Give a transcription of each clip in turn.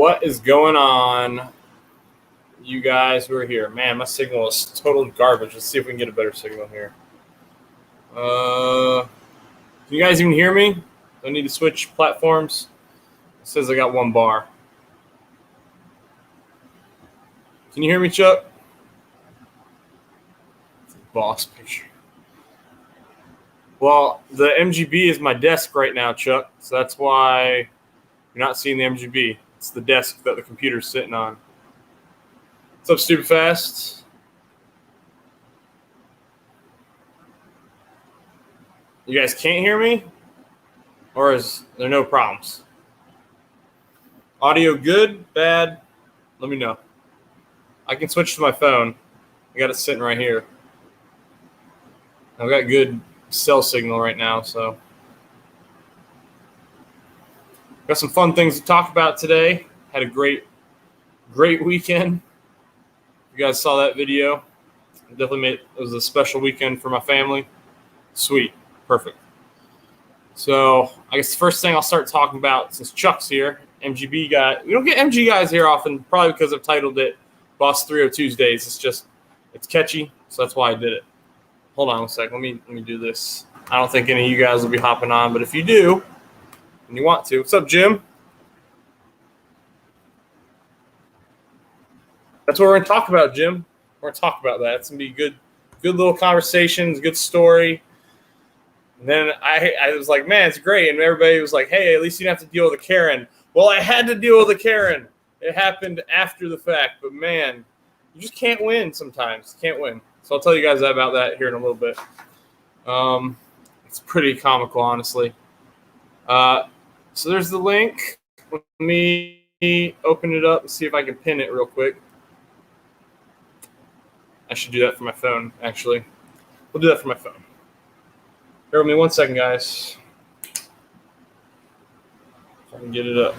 What is going on, you guys who are here? Man, my signal is total garbage. Let's see if we can get a better signal here. Can you guys even hear me? Do I need to switch platforms? It says I got one bar. Can you hear me, Chuck? Boss picture. Well, the MGB is my desk right now, Chuck. So that's why you're not seeing the MGB. It's the desk that the computer's sitting on. What's up, Stupid Fast? You guys can't hear me? Or is there no problems? Audio good? Bad? Let me know. I can switch to my phone. I got it sitting right here. I've got good cell signal right now, so. Got some fun things to talk about today. Had a great weekend. You guys saw that video. It was a special weekend for my family. Sweet. Perfect. So I guess the first thing I'll start talking about, since Chuck's here, MGB guy. We don't get MG guys here often, probably because I've titled it Boss 302 Sdays. It's catchy, so that's why I did it. Hold on a second. Let me do this. I don't think any of you guys will be hopping on, but if you do, and you want to, what's up, Jim? That's what we're going to talk about, Jim. We're going to talk about that. It's going to be good little conversations, good story. And then I was like, man, it's great. And everybody was like, hey, at least you didn't have to deal with a Karen. Well, I had to deal with a Karen. It happened after the fact. But, man, you just can't win sometimes. Can't win. So I'll tell you guys about that here in a little bit. It's pretty comical, honestly. So there's the link. Let me open it up and see if I can pin it real quick. I should do that for my phone, actually. We'll do that for my phone. Bear with me 1 second, guys. If I can get it up.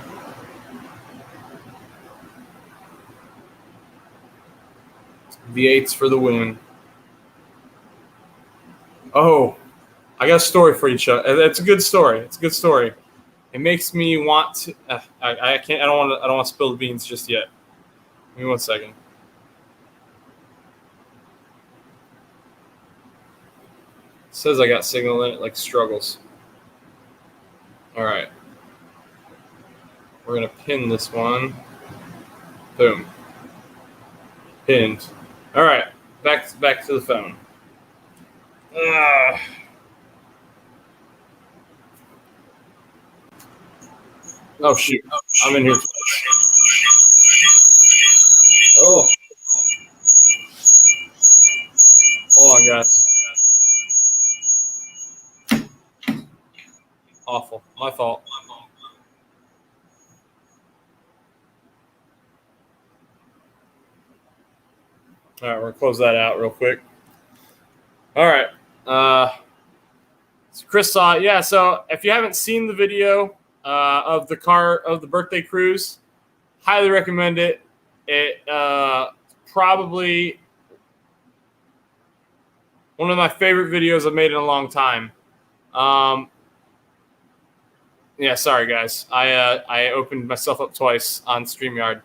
V8s for the win. Oh, I got a story for you, Chuck. It's a good story. It makes me want to. I can't. I don't want to spill the beans just yet. Give me 1 second. It says I got signal in it, like struggles. All right. We're gonna pin this one. Boom. Pinned. All right. Back to the phone. Oh, shoot. I'm in here. Oh. Hold on, guys. Awful. My fault. All right, we're going to close that out real quick. All right. So Chris saw it. Yeah, so if you haven't seen the video of the birthday cruise, highly recommend it. It probably one of my favorite videos I've made in a long time. Yeah, sorry guys. I opened myself up twice on StreamYard.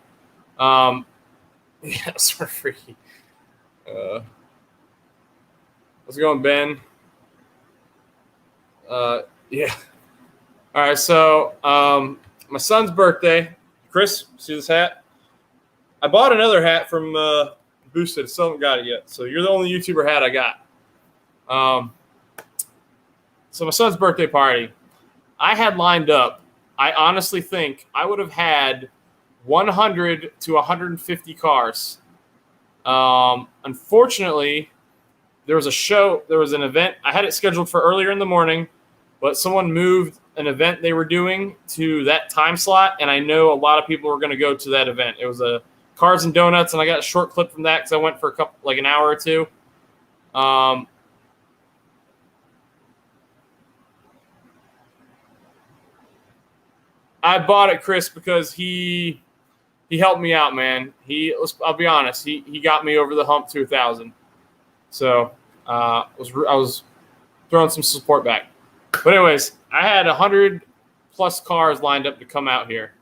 Yeah, for free. How's it going, Ben? Yeah. All right, so my son's birthday. Chris, see this hat? I bought another hat from Boosted. Still haven't got it yet. So you're the only YouTuber hat I got. So my son's birthday party, I had lined up. I honestly think I would have had 100 to 150 cars. Unfortunately, there was an event. I had it scheduled for earlier in the morning, but someone moved an event they were doing to that time slot, and I know a lot of people were going to go to that event. It was a Cars and Donuts, and I got a short clip from that because I went for an hour or two. I bought it, Chris, because he helped me out, man. I'll be honest, he got me over the hump to 1,000. So I was throwing some support back. But anyways, I had 100 plus cars lined up to come out here.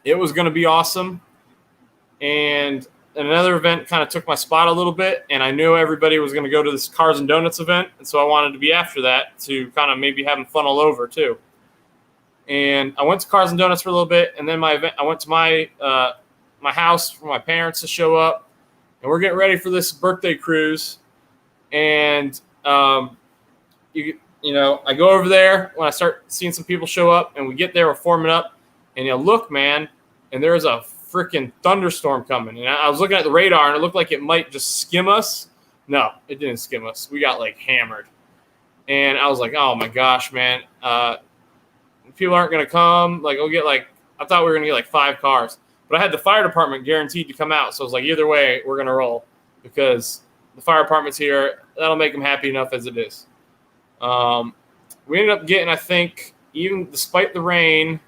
it was going to be awesome. And another event kind of took my spot a little bit, and I knew everybody was going to go to this Cars and Donuts event, and so I wanted to be after that to kind of maybe having fun all over too. And I went to Cars and Donuts for a little bit, and then I went to my house for my parents to show up, and we're getting ready for this birthday cruise. And I go over there when I start seeing some people show up, and we get there, we're forming up, and look, man, and there's a freaking thunderstorm coming. And I was looking at the radar, and it looked like it might just skim us. No, it didn't skim us. We got hammered. And I was like, oh my gosh, man. People aren't going to come. We'll get I thought we were going to get 5 cars. But I had the fire department guaranteed to come out. So I was like, either way, we're going to roll because the fire department's here. That'll make them happy enough as it is. We ended up getting, I think, even despite the rain,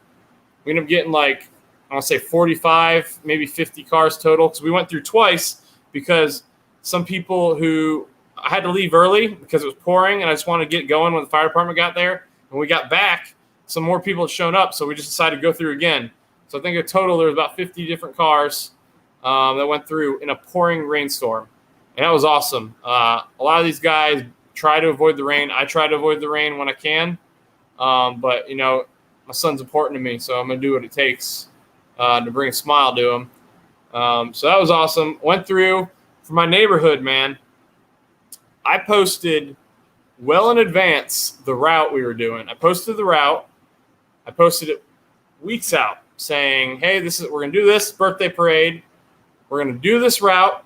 we ended up getting I want to say 45, maybe 50 cars total, because we went through twice because some people who I had to leave early because it was pouring, and I just wanted to get going when the fire department got there. When we got back, some more people had shown up, so we just decided to go through again. So I think in total there was about 50 different cars that went through in a pouring rainstorm, and that was awesome. A lot of these guys try to avoid the rain. I try to avoid the rain when I can, but my son's important to me, so I'm going to do what it takes to bring a smile to him. So that was awesome. Went through for my neighborhood, man. I posted well in advance the route we were doing. I posted the route. I posted it weeks out saying, hey, we're going to do this birthday parade. We're going to do this route.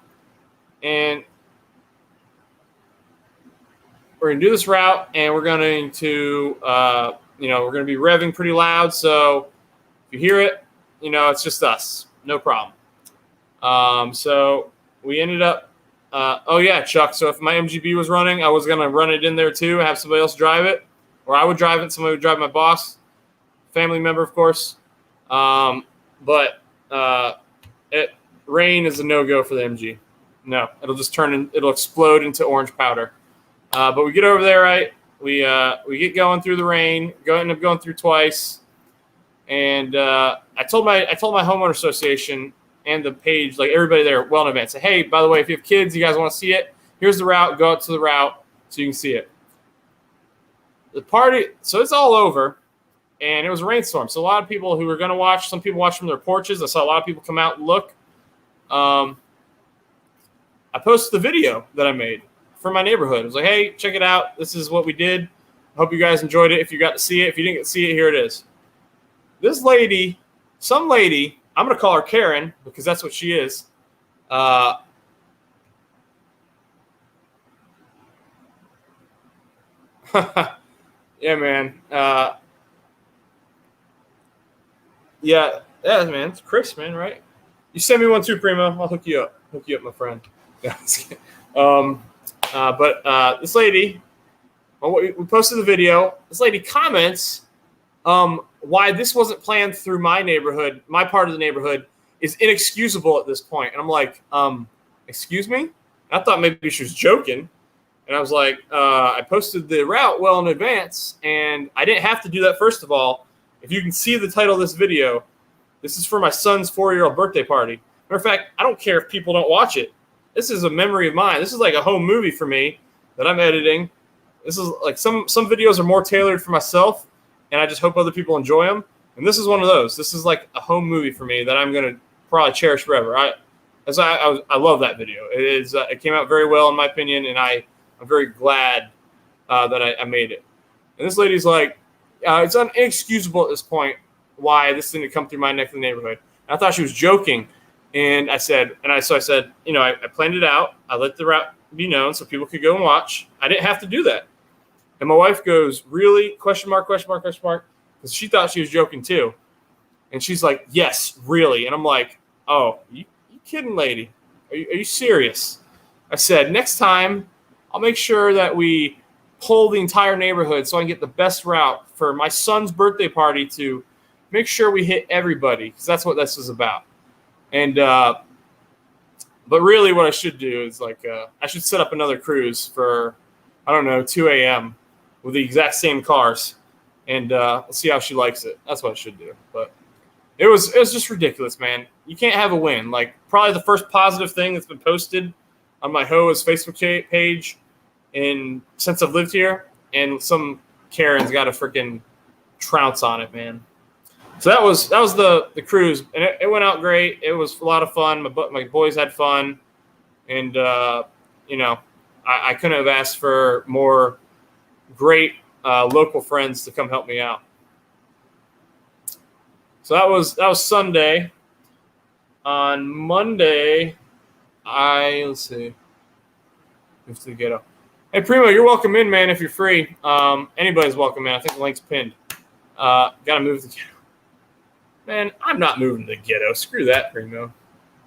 And we're going to we're going to we're going to be revving pretty loud. So if you hear it, it's just us. No problem. So we ended up, Chuck. So if my MGB was running, I was going to run it in there too and have somebody else drive it. Or I would drive it. Somebody would drive my boss, family member, of course. But rain is a no-go for the MG. No, it'll just it'll explode into orange powder. But we get over there, right? We get going through the rain, end up going through twice. And I told my homeowner association and the page, everybody there well in advance, say, hey, by the way, if you have kids, you guys want to see it, here's the route, go out to the route so you can see it. The party, so it's all over, and it was a rainstorm. So a lot of people who were going to watch, some people watched from their porches. I saw a lot of people come out and look. I posted the video that I made for my neighborhood. I was like, hey, check it out. This is what we did. I hope you guys enjoyed it. If you got to see it, if you didn't get to see it, here it is. This lady, some lady, I'm going to call her Karen because that's what she is. Yeah, man. Yeah, man. It's Chris, man, right? You send me one too, Primo. I'll hook you up. Hook you up, my friend. But this lady, we posted the video. This lady comments why this wasn't planned through my neighborhood, my part of the neighborhood, is inexcusable at this point. And I'm like, excuse me? I thought maybe she was joking. And I was like, I posted the route well in advance, and I didn't have to do that, first of all. If you can see the title of this video, this is for my son's 4-year-old birthday party. Matter of fact, I don't care if people don't watch it. This is a memory of mine. This is like a home movie for me that I'm editing. This is like some videos are more tailored for myself, and I just hope other people enjoy them. And this is one of those. This is like a home movie for me that I'm going to probably cherish forever. I love that video. It came out very well, in my opinion, and I'm very glad that I made it. And this lady's like, it's inexcusable at this point why this didn't come through my neck of the neighborhood. And I thought she was joking. And I said, I planned it out. I let the route be known so people could go and watch. I didn't have to do that. And my wife goes, really? Question mark, question mark, question mark. Because she thought she was joking too. And she's like, yes, really. And I'm like, oh, you kidding, lady? Are you serious? I said, next time I'll make sure that we pull the entire neighborhood so I can get the best route for my son's birthday party to make sure we hit everybody, because that's what this is about. And but really what I should do is I should set up another cruise for, 2 a.m. with the exact same cars, and see how she likes it. That's what I should do. But it was just ridiculous, man. You can't have a win. Like, probably the first positive thing that's been posted on my HOA's Facebook page since I've lived here, and some Karen's got a freaking trounce on it, man. So that was the cruise, and it went out great. It was a lot of fun. My boys had fun, and I couldn't have asked for more great local friends to come help me out. So that was Sunday. On Monday, let's see. Move to the ghetto. Hey, Primo, you're welcome in, man, if you're free. Anybody's welcome in. I think the link's pinned. Gotta move to the ghetto. Man, I'm not moving to the ghetto. Screw that, Primo.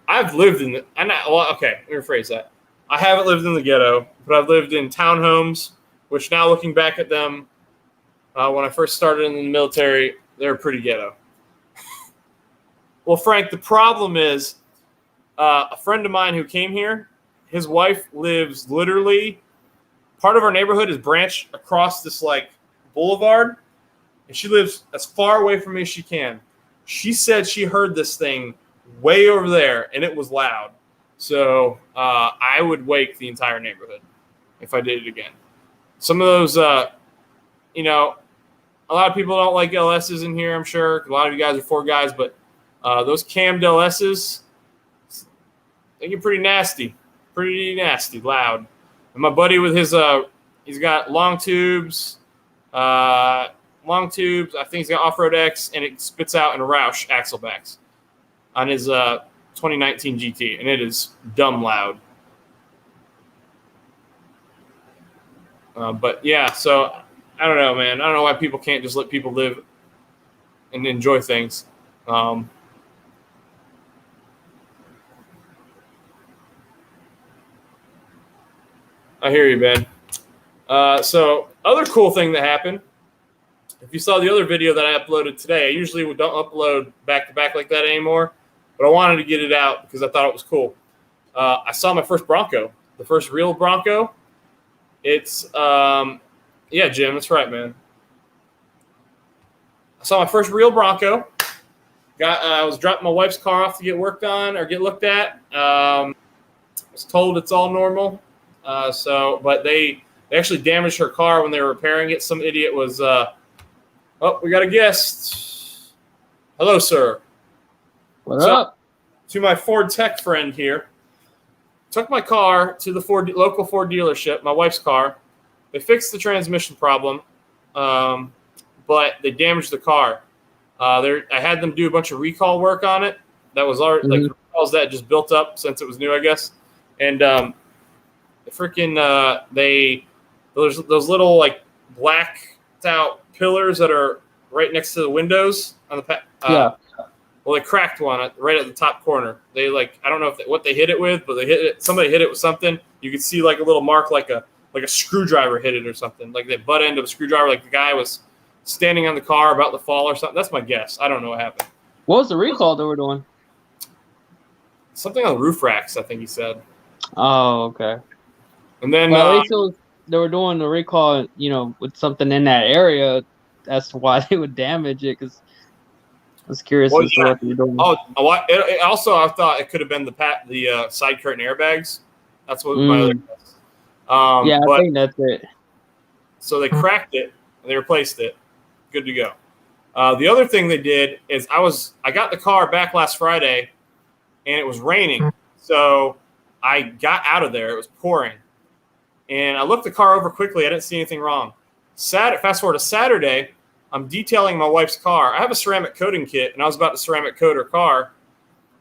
I've lived in okay, let me rephrase that. I haven't lived in the ghetto, but I've lived in townhomes, which now looking back at them, when I first started in the military, they were pretty ghetto. Well, Frank, the problem is a friend of mine who came here, his wife lives literally, part of our neighborhood is branched across this like boulevard, and she lives as far away from me as she can. She said she heard this thing way over there, and it was loud. So I would wake the entire neighborhood if I did it again. Some of those, a lot of people don't like LSs in here, I'm sure. A lot of you guys are 4 guys, but those cammed LSs, they get pretty nasty, loud. And my buddy with his, he's got long tubes. I think he's got Off-Road X, and it spits out in a Roush axle backs on his 2019 GT, and it is dumb loud. But yeah, so I don't know, man. I don't know why people can't just let people live and enjoy things. I hear you, Ben. So other cool thing that happened, if you saw the other video that I uploaded today, I usually don't upload back-to-back like that anymore, but I wanted to get it out because I thought it was cool. I saw my first Bronco, the first real Bronco. It's, yeah, Jim, that's right, man. I saw my first real Bronco. I was dropping my wife's car off to get worked on or get looked at. I was told it's all normal. But they actually damaged her car when they were repairing it. Some idiot was, we got a guest. Hello, sir. What's up? To my Ford Tech friend here. Took my car to the local Ford dealership, my wife's car. They fixed the transmission problem, but they damaged the car. I had them do a bunch of recall work on it. That was already like recalls that just built up since it was new, I guess. And the freaking there's those little like blacked out pillars that are right next to the windows on the yeah. Well, they cracked one right at the top corner. They I don't know what they hit it with, but somebody hit it with something. You could see like a little mark, like a screwdriver hit it or something. Like the butt end of a screwdriver, like the guy was standing on the car about to fall or something. That's my guess. I don't know what happened. What was the recall they were doing? Something on the roof racks, I think he said. Oh, okay. And then at least they were doing the recall, with something in that area. That's why they would damage it, because I was curious as to what they were doing. Oh, also, I thought it could have been the side curtain airbags. That's what my other guess. I think that's it. So they cracked it and they replaced it. Good to go. The other thing they did is I got the car back last Friday, and it was raining. So I got out of there. It was pouring. And I looked the car over quickly. I didn't see anything wrong. Fast forward to Saturday, I'm detailing my wife's car. I have a ceramic coating kit, and I was about to ceramic coat her car.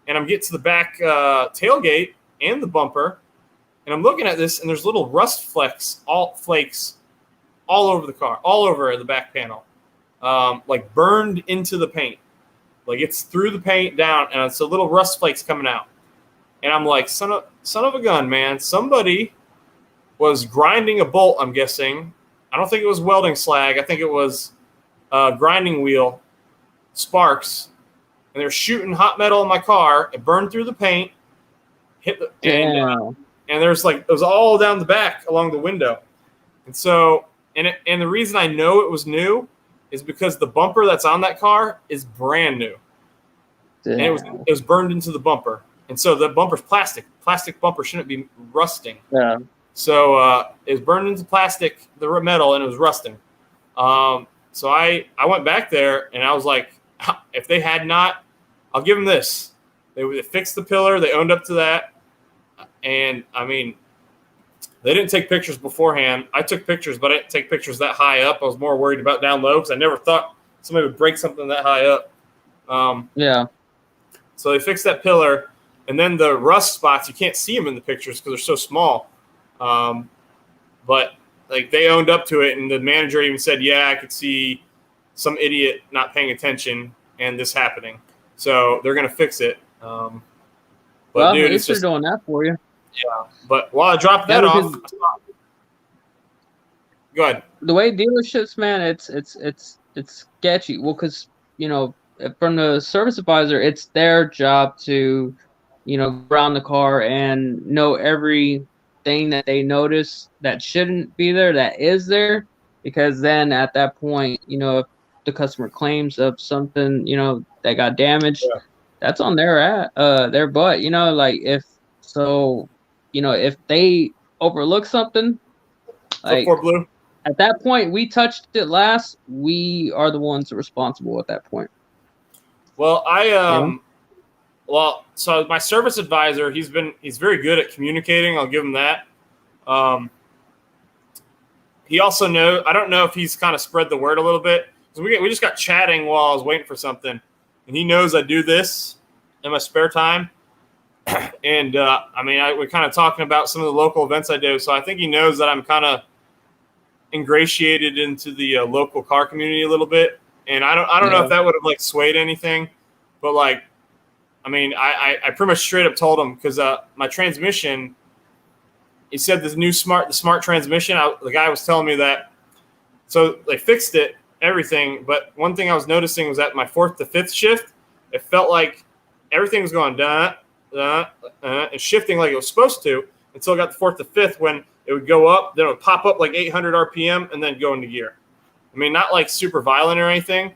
And I'm getting to the back tailgate and the bumper, and I'm looking at this, and there's little rust flakes all over the car, all over the back panel, like burned into the paint. Like it's through the paint down, and it's a little rust flakes coming out. And I'm like, son of a gun, man. Somebody was grinding a bolt, I'm guessing. I don't think it was welding slag. I think it was grinding wheel sparks. And they're shooting hot metal in my car. It burned through the paint. And there's it was all down the back along the window. And so, and the reason I know it was new is because the bumper that's on that car is brand new. and it was burned into the bumper. And so the bumper's plastic. Plastic bumper shouldn't be rusting. Yeah. So it was burned into plastic, the metal, and it was rusting. So I went back there, and I was like, if they had not, I'll give them this. They fixed the pillar. They owned up to that. And, I mean, they didn't take pictures beforehand. I took pictures, but I didn't take pictures that high up. I was more worried about down low because I never thought somebody would break something that high up. Yeah. So they fixed that pillar. And then the rust spots, you can't see them in the pictures because they're so small. But like they owned up to it, and the manager even said, "Yeah, I could see some idiot not paying attention and this happening." So they're gonna fix it. But well, dude, at it's least just they're doing that for you. yeah. But while I dropped that off, go ahead. The way dealerships, man, it's sketchy. Well, because from the service advisor, it's their job to, go around the car and know everything that they notice that shouldn't be there, that is there, because then at that point, if the customer claims of something, that got damaged, that's on their butt. Like if they overlook something, like Fort Blue. At that point, we touched it last. We are the ones responsible at that point. Well, so my service advisor, he's very good at communicating. I'll give him that. He also knows. I don't know if he's kind of spread the word a little bit. So we just got chatting while I was waiting for something, and he knows I do this in my spare time. And we're kind of talking about some of the local events I do. So I think he knows that I'm kind of ingratiated into the local car community a little bit, and I don't know if that would have like swayed anything, but like, I pretty much straight up told him because my transmission, he said the smart transmission. The guy was telling me that, so they fixed it, everything, but one thing I was noticing was that my 4th to 5th shift, it felt like everything was going and shifting like it was supposed to until I got the 4th to 5th when it would go up, then it would pop up like 800 RPM and then go into gear. Not like super violent or anything,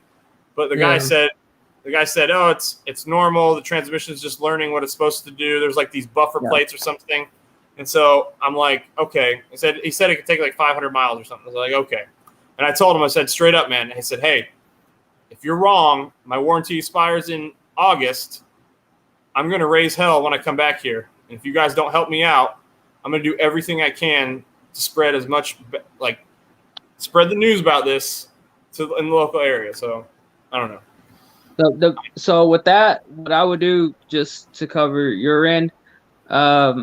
but the guy said, "Oh, it's normal. The transmission is just learning what it's supposed to do. There's like these buffer plates or something." And so I'm like, "Okay." He said it could take like 500 miles or something. I was like, "Okay." And I told him, I said straight up, man. He said, "Hey, if you're wrong, my warranty expires in August. I'm going to raise hell when I come back here. And if you guys don't help me out, I'm going to do everything I can to spread as much, spread the news about this in the local area." So I don't know. So with that, what I would do just to cover your end, I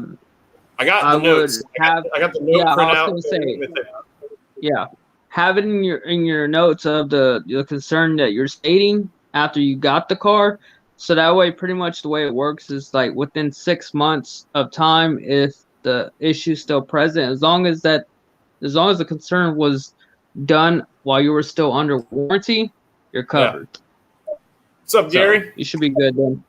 got the notes. I got the note print out. Have it in your notes of the concern that you're stating after you got the car. So that way, pretty much the way it works is like within 6 months of time, if the issue is still present, as long as the concern was done while you were still under warranty, you're covered. Yeah. What's up, Gary? So you should be good then.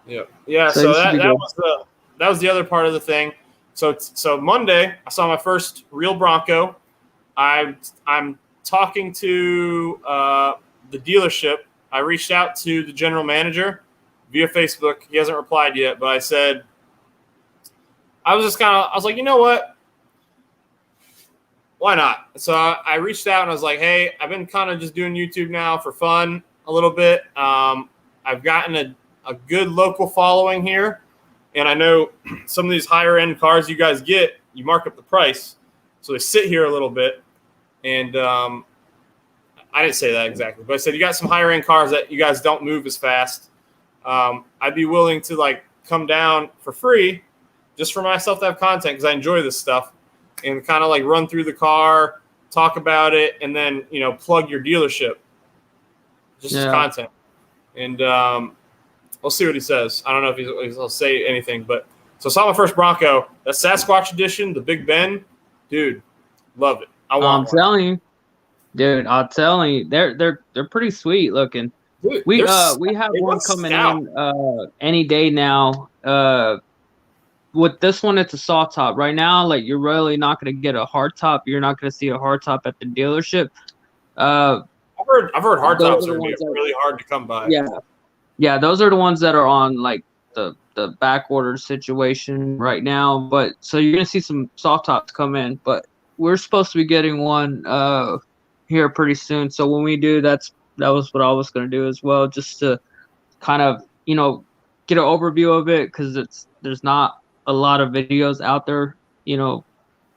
Yeah. So that was the other part of the thing. So Monday, I saw my first real Bronco. I'm talking to the dealership. I reached out to the general manager via Facebook. He hasn't replied yet, but I said, I was like, you know what? Why not? So I reached out and I was like, hey, I've been kind of just doing YouTube now for fun a little bit. I've gotten a good local following here. And I know some of these higher end cars you guys get, you mark up the price. So they sit here a little bit. And I didn't say that exactly, but I said, you got some higher end cars that you guys don't move as fast. I'd be willing to like come down for free just for myself to have content because I enjoy this stuff and kind of like run through the car, talk about it, and then, plug your dealership just as content. And we'll see what he says. I don't know if he'll say anything, but so I saw my first Bronco, that Sasquatch edition, the Big Ben, dude, love it. I'm telling you, dude. I'm telling you, they're pretty sweet looking. Dude, we have one coming in any day now. With this one, it's a soft top. Right now, like you're really not going to get a hard top. You're not going to see a hard top at the dealership. I've heard hard Those tops are the are ones that, really hard to come by. yeah, yeah, those are the ones that are on like the back order situation right now. But so you're gonna see some soft tops come in, but we're supposed to be getting one here pretty soon. So when we do, that was what I was gonna do as well, just to kind of get an overview of it, because there's not a lot of videos out there,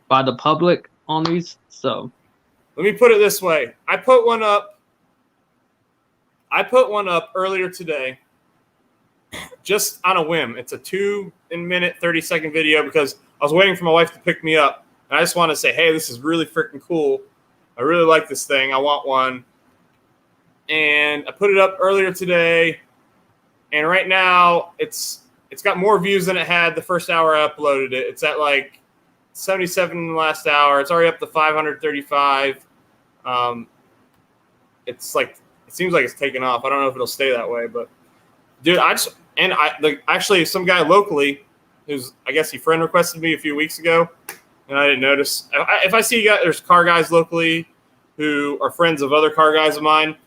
by the public on these. So Let me put it this way: I put one up earlier today, just on a whim. It's a 2-minute 30-second video because I was waiting for my wife to pick me up, and I just want to say, hey, this is really freaking cool. I really like this thing. I want one. And I put it up earlier today, and right now it's got more views than it had the first hour I uploaded it. It's at like 77 in the last hour. It's already up to 535. It's like, it seems like it's taken off. I don't know if it'll stay that way, but dude, actually some guy locally who's, I guess he friend requested me a few weeks ago, and I didn't notice. If I see there's car guys locally who are friends of other car guys of mine,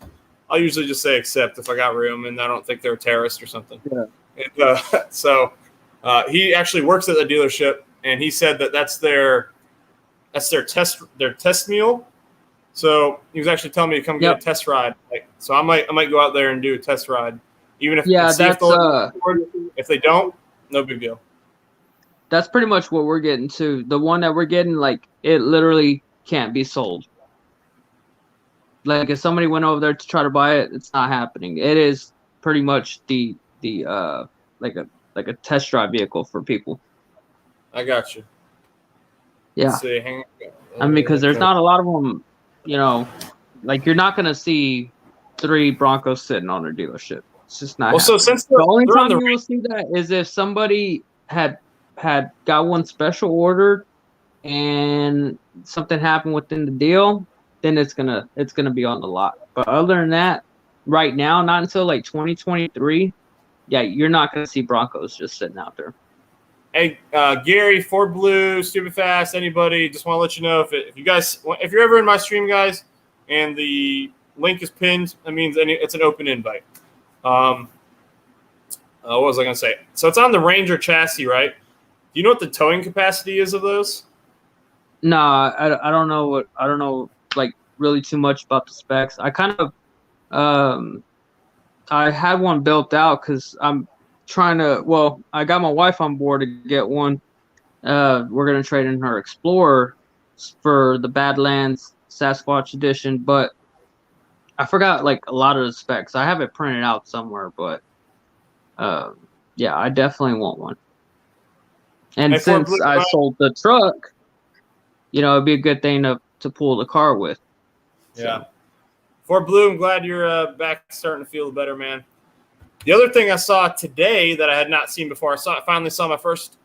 I'll usually just say accept if I got room and I don't think they're a terrorist or something. yeah. And, so he actually works at the dealership, and he said that's their test mule. So he was actually telling me to come get a test ride. So I might go out there and do a test ride, even if if they don't, no big deal. That's pretty much what we're getting to. The one that we're getting, like, it literally can't be sold. Like, if somebody went over there to try to buy it, it's not happening. It is pretty much the like a test drive vehicle for people. I got you. Yeah. Let's see, hang on. I mean, because there's not a lot of them. Like, you're not gonna see 3 Broncos sitting on their dealership. It's just not. Well, so since the only time you will see that is if somebody had got one special ordered and something happened within the deal, then it's gonna be on the lot. But other than that, right now, not until like 2023, yeah, you're not gonna see Broncos just sitting out there. Hey, Gary, Ford Blue, Stupid Fast, anybody, just want to let you know if you're ever in my stream, guys, and the link is pinned, that means it's an open invite. What was I going to say? So it's on the Ranger chassis, right? Do you know what the towing capacity is of those? No, I don't know like really too much about the specs. I kind of I had one built out because I'm trying to. Well, I got my wife on board to get one. We're gonna trade in her Explorer for the Badlands Sasquatch Edition, but I forgot like a lot of the specs. I have it printed out somewhere, but yeah, I definitely want one. And since I sold the truck, it'd be a good thing to pull the car with. Yeah. Fort Blue, I'm glad you're back starting to feel better, man. The other thing I saw today that I had not seen before, I finally saw my first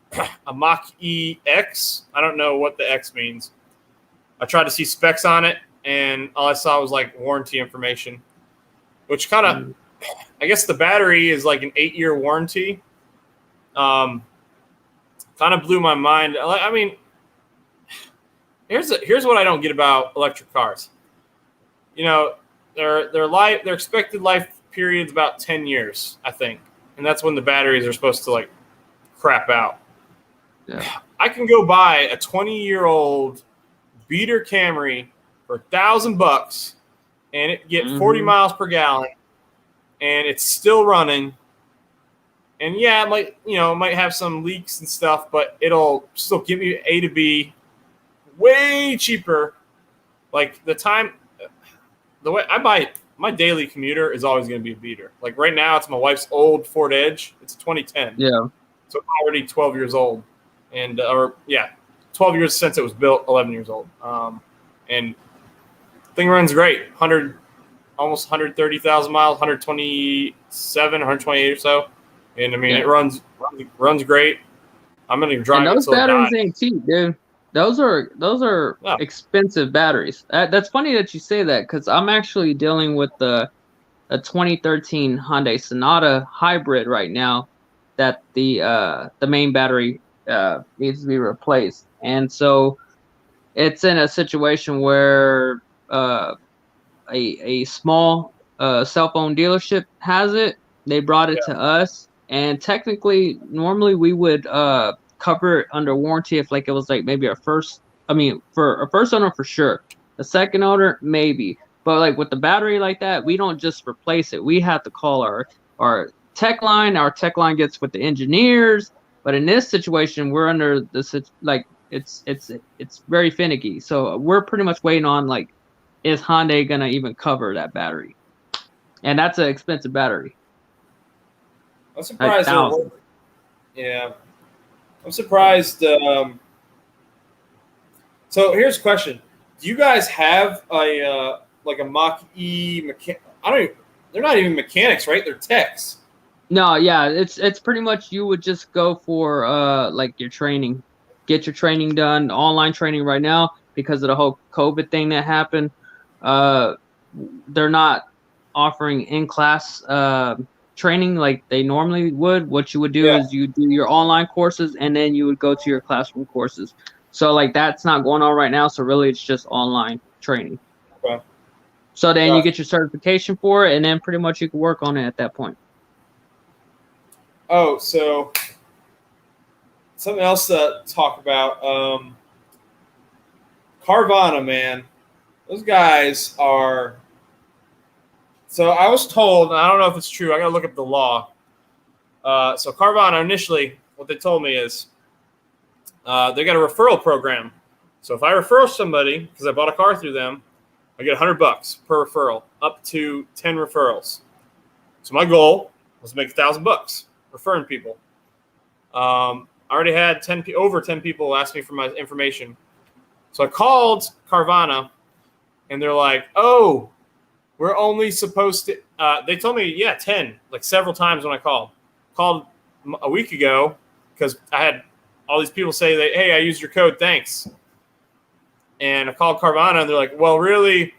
a Mach-E X. I don't know what the X means. I tried to see specs on it, and all I saw was like warranty information, which kind of, I guess the battery is like an 8-year warranty. Kind of blew my mind. I mean, here's what I don't get about electric cars. Their expected life period's about 10 years, I think, and that's when the batteries are supposed to like crap out. Yeah. I can go buy a 20-year-old beater Camry for $1,000 and it get 40 miles per gallon, and it's still running. And yeah, it might have some leaks and stuff, but it'll still give me A to B way cheaper. Like the way I buy it, my daily commuter is always going to be a beater. Like right now, it's my wife's old Ford Edge. It's a 2010. Yeah. So it's already 12 years old. 12 years since it was built, 11 years old. And thing runs great. Almost 130,000 miles, 127, 128 or so. And I mean, it runs great. I'm going to drive it those batteries ain't cheap, dude. Those are expensive batteries. That's funny that you say that, because I'm actually dealing with a 2013 Hyundai Sonata hybrid right now that the main battery needs to be replaced, and so it's in a situation where a small cell phone dealership has it. They brought it to us, and technically, normally we would cover it under warranty if like it was like maybe our first. I mean, for a first owner for sure. A second owner maybe, but like with the battery like that, we don't just replace it. We have to call our tech line. Our tech line gets with the engineers. But in this situation, we're under the like it's very finicky. So we're pretty much waiting on like, is Hyundai gonna even cover that battery? And that's an expensive battery. I'm Like surprised. thousands. Yeah, I'm surprised. So here's a question: do you guys have a like a Mach E mechanic? I don't. Even, they're not even mechanics, right? They're techs. No, yeah, it's pretty much you would just go for like your training, get your training done, online training right now because of the whole COVID thing that happened. Uh, they're not offering in-class training like they normally would. What you would do Yeah. is you do your online courses and then you would go to your classroom courses. So like that's not going on right now. So really, it's just online training. Okay. So then you Gotcha. get your certification for it, and then pretty much you can work on it at that point. Oh, so something else to talk about. Carvana, man, those guys are. So I was told, and I don't know if it's true. I got to look up the law. So Carvana initially, what they told me is they got a referral program. So if I refer somebody because I bought a car through them, I get $100 per referral, up to 10 referrals. So my goal was to make $1,000 referring people. I already had over 10 people ask me for my information. So I called Carvana, and they're like, "Oh, we're only supposed to." They told me, "Yeah, 10," like several times when I called. Called a week ago because I had all these people say that, "Hey, I used your code, thanks." And I called Carvana, and they're like, "Well, really,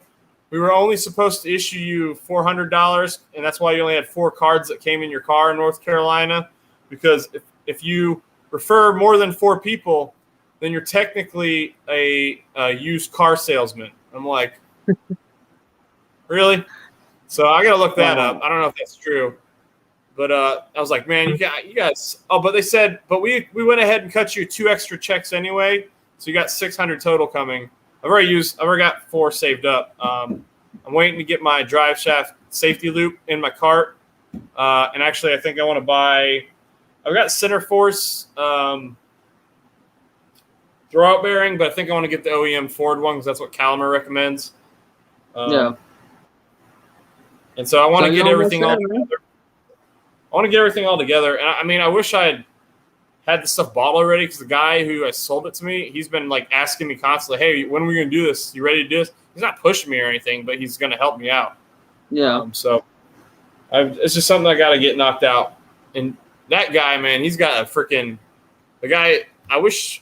we were only supposed to issue you $400, and that's why you only had 4 cards that came in your car in North Carolina. Because if you refer more than 4 people, then you're technically a used car salesman." I'm like, really? So I got to look that up. I don't know if that's true. But I was like, man, you guys. Oh, but they said, but we went ahead and cut you 2 extra checks anyway. So you got 600 total coming. I've already got 4 saved up. I'm waiting to get my drive shaft safety loop in my cart. And actually, I think I want to buy. I've got center force throwout bearing, but I think I want to get the OEM Ford one because that's what Calimer recommends. Yeah. And so I want to get everything all together. together. I want to get everything all together. And I mean, I wish I had the stuff bought already because the guy who has sold it to me, he's been like asking me constantly, "Hey, when are we going to do this? You ready to do this?" He's not pushing me or anything, but he's going to help me out. Yeah. It's just something I got to get knocked out. And that guy, man, he's got a freaking the guy. I wish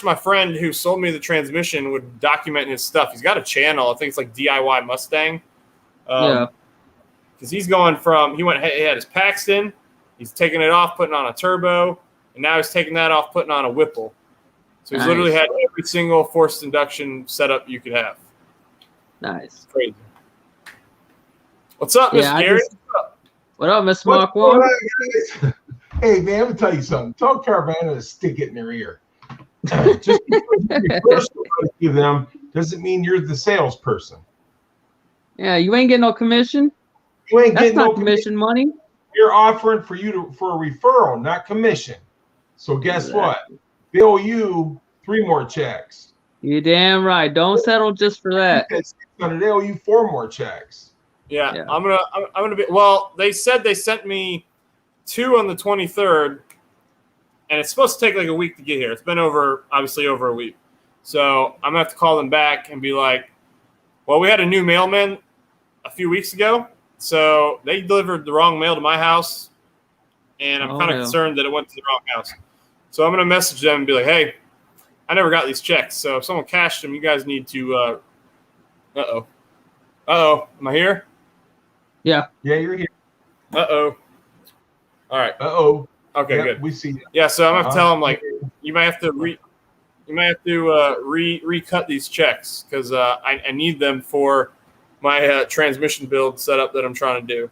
my friend who sold me the transmission would document his stuff. He's got a channel. I think it's like DIY Mustang. Yeah. Because he's going from he had his Paxton, he's taking it off, putting on a turbo, and now he's taking that off, putting on a Whipple. So he's literally had every single forced induction setup you could have. Nice. It's crazy. What's up, Mr. Gary? What up, Miss Mark One? Hey, man, let me tell you something. Tell Carvana to stick it in their ear. Just because you refer somebody to them doesn't mean you're the salesperson. Yeah, you ain't getting no commission. You ain't That's getting not no commission money. You're offering for a referral, not commission. So guess what? They owe you 3 more checks. You're damn right. Don't settle just for that. They owe you 4 more checks. Yeah. I'm gonna be. Well, they said they sent me 2 on the 23rd, and it's supposed to take like a week to get here. It's been obviously over a week. So I'm gonna have to call them back and be like, "Well, we had a new mailman a few weeks ago, so they delivered the wrong mail to my house, and I'm kind of concerned that it went to the wrong house. So I'm gonna message them and be like, "Hey, I never got these checks, so if someone cashed them, you guys need to." Am I here? Yeah. Yeah, you're here. All right. Okay, yep, good. We see you. Yeah, so I'm gonna have to tell them like you might have to recut these checks because I need them for my transmission build setup that I'm trying to do.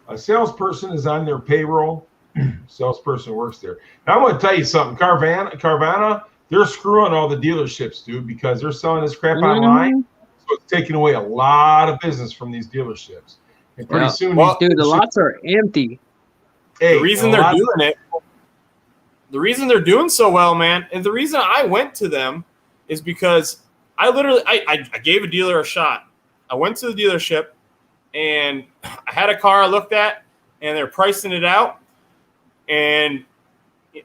A salesperson is on their payroll. Salesperson works there. Now, I'm going to tell you something. Carvana, they're screwing all the dealerships, dude, because they're selling this crap online. So it's taking away a lot of business from these dealerships. And pretty soon, dude, the lots are empty. Hey, the reason they're doing it, the reason they're doing so well, man, and the reason I went to them is because I gave a dealer a shot. I went to the dealership and I had a car I looked at and they're pricing it out. And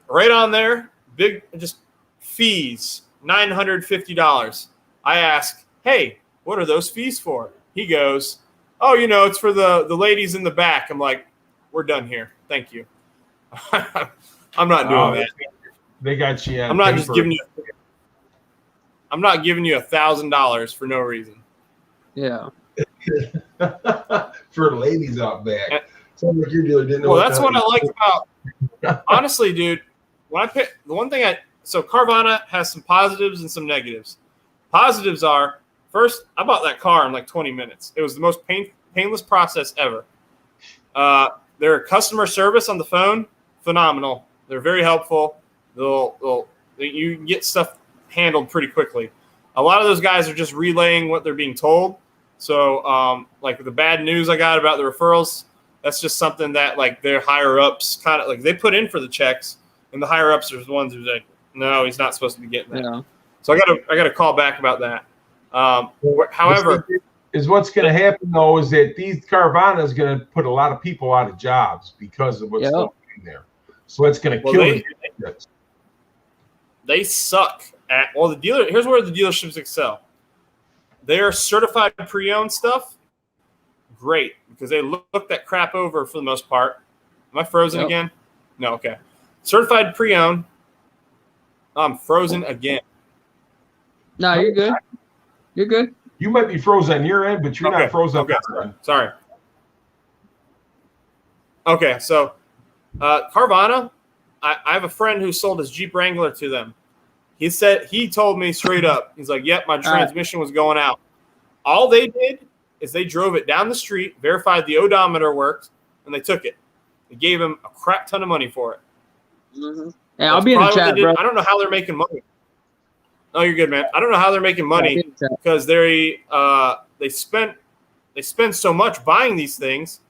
right on there, big just fees, $950. I ask, hey, what are those fees for? He goes, oh, it's for the ladies in the back. I'm like, we're done here. Thank you. I'm not doing that. They got you. I'm not just giving you. I'm not giving you $1,000 for no reason. Yeah. For ladies out back. Sounds like your dealer didn't know. Well, that's what I like about. Honestly, dude, when I pick the one thing so Carvana has some positives and some negatives. Positives are, first, I bought that car in like 20 minutes. It was the most painless process ever. Their customer service on the phone, phenomenal. They're very helpful. You can get stuff handled pretty quickly. A lot of those guys are just relaying what they're being told. So, like the bad news I got about the referrals, that's just something that like their higher ups kind of like they put in for the checks, and the higher ups are the ones who say, no, he's not supposed to be getting that. Yeah. So I got to call back about that. However, is what's going to happen though is that these Carvana is going to put a lot of people out of jobs because of what's going on there. So it's going to kill them. They suck at the dealer. Here's where the dealerships excel. Their certified pre-owned stuff, great, because they look that crap over for the most part. Am I frozen again? No, okay. Certified pre-owned, I'm frozen again. No, you're good. You're good. You might be frozen on your end, but you're not frozen on your end. Sorry. Okay, so Carvana, I have a friend who sold his Jeep Wrangler to them. He told me straight up, he's like, yep, my transmission was going out. All they did is they drove it down the street, verified the odometer worked, and they took it. They gave him a crap ton of money for it. Mm-hmm. Yeah, I'll be in the chat, bro. I don't know how they're making money. No, you're good, man. I don't know how they're making money because they spend so much buying these things,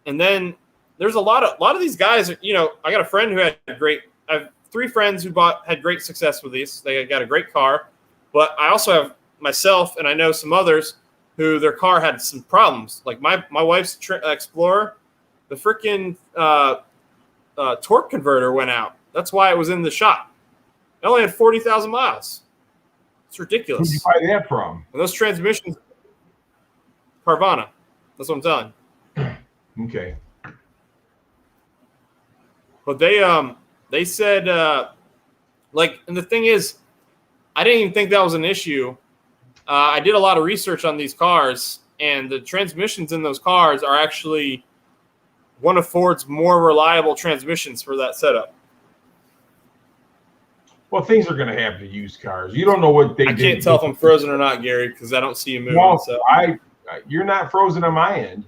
and then there's a lot of these guys. I got a friend who had I have 3 friends who had great success with these. They got a great car, but I also have myself, and I know some others who their car had some problems. Like my wife's Explorer, the freaking torque converter went out. That's why it was in the shop. It only had 40,000 miles. It's ridiculous. Who'd you buy that from? And those transmissions, Carvana. That's what I'm telling you. Okay. But they said, and the thing is, I didn't even think that was an issue. I did a lot of research on these cars, and the transmissions in those cars are actually one of Ford's more reliable transmissions for that setup. Well, things are going to happen to used cars. You don't know what they did. I can't tell if I'm frozen or not, Gary, because I don't see you moving. No, so. You're not frozen on my end.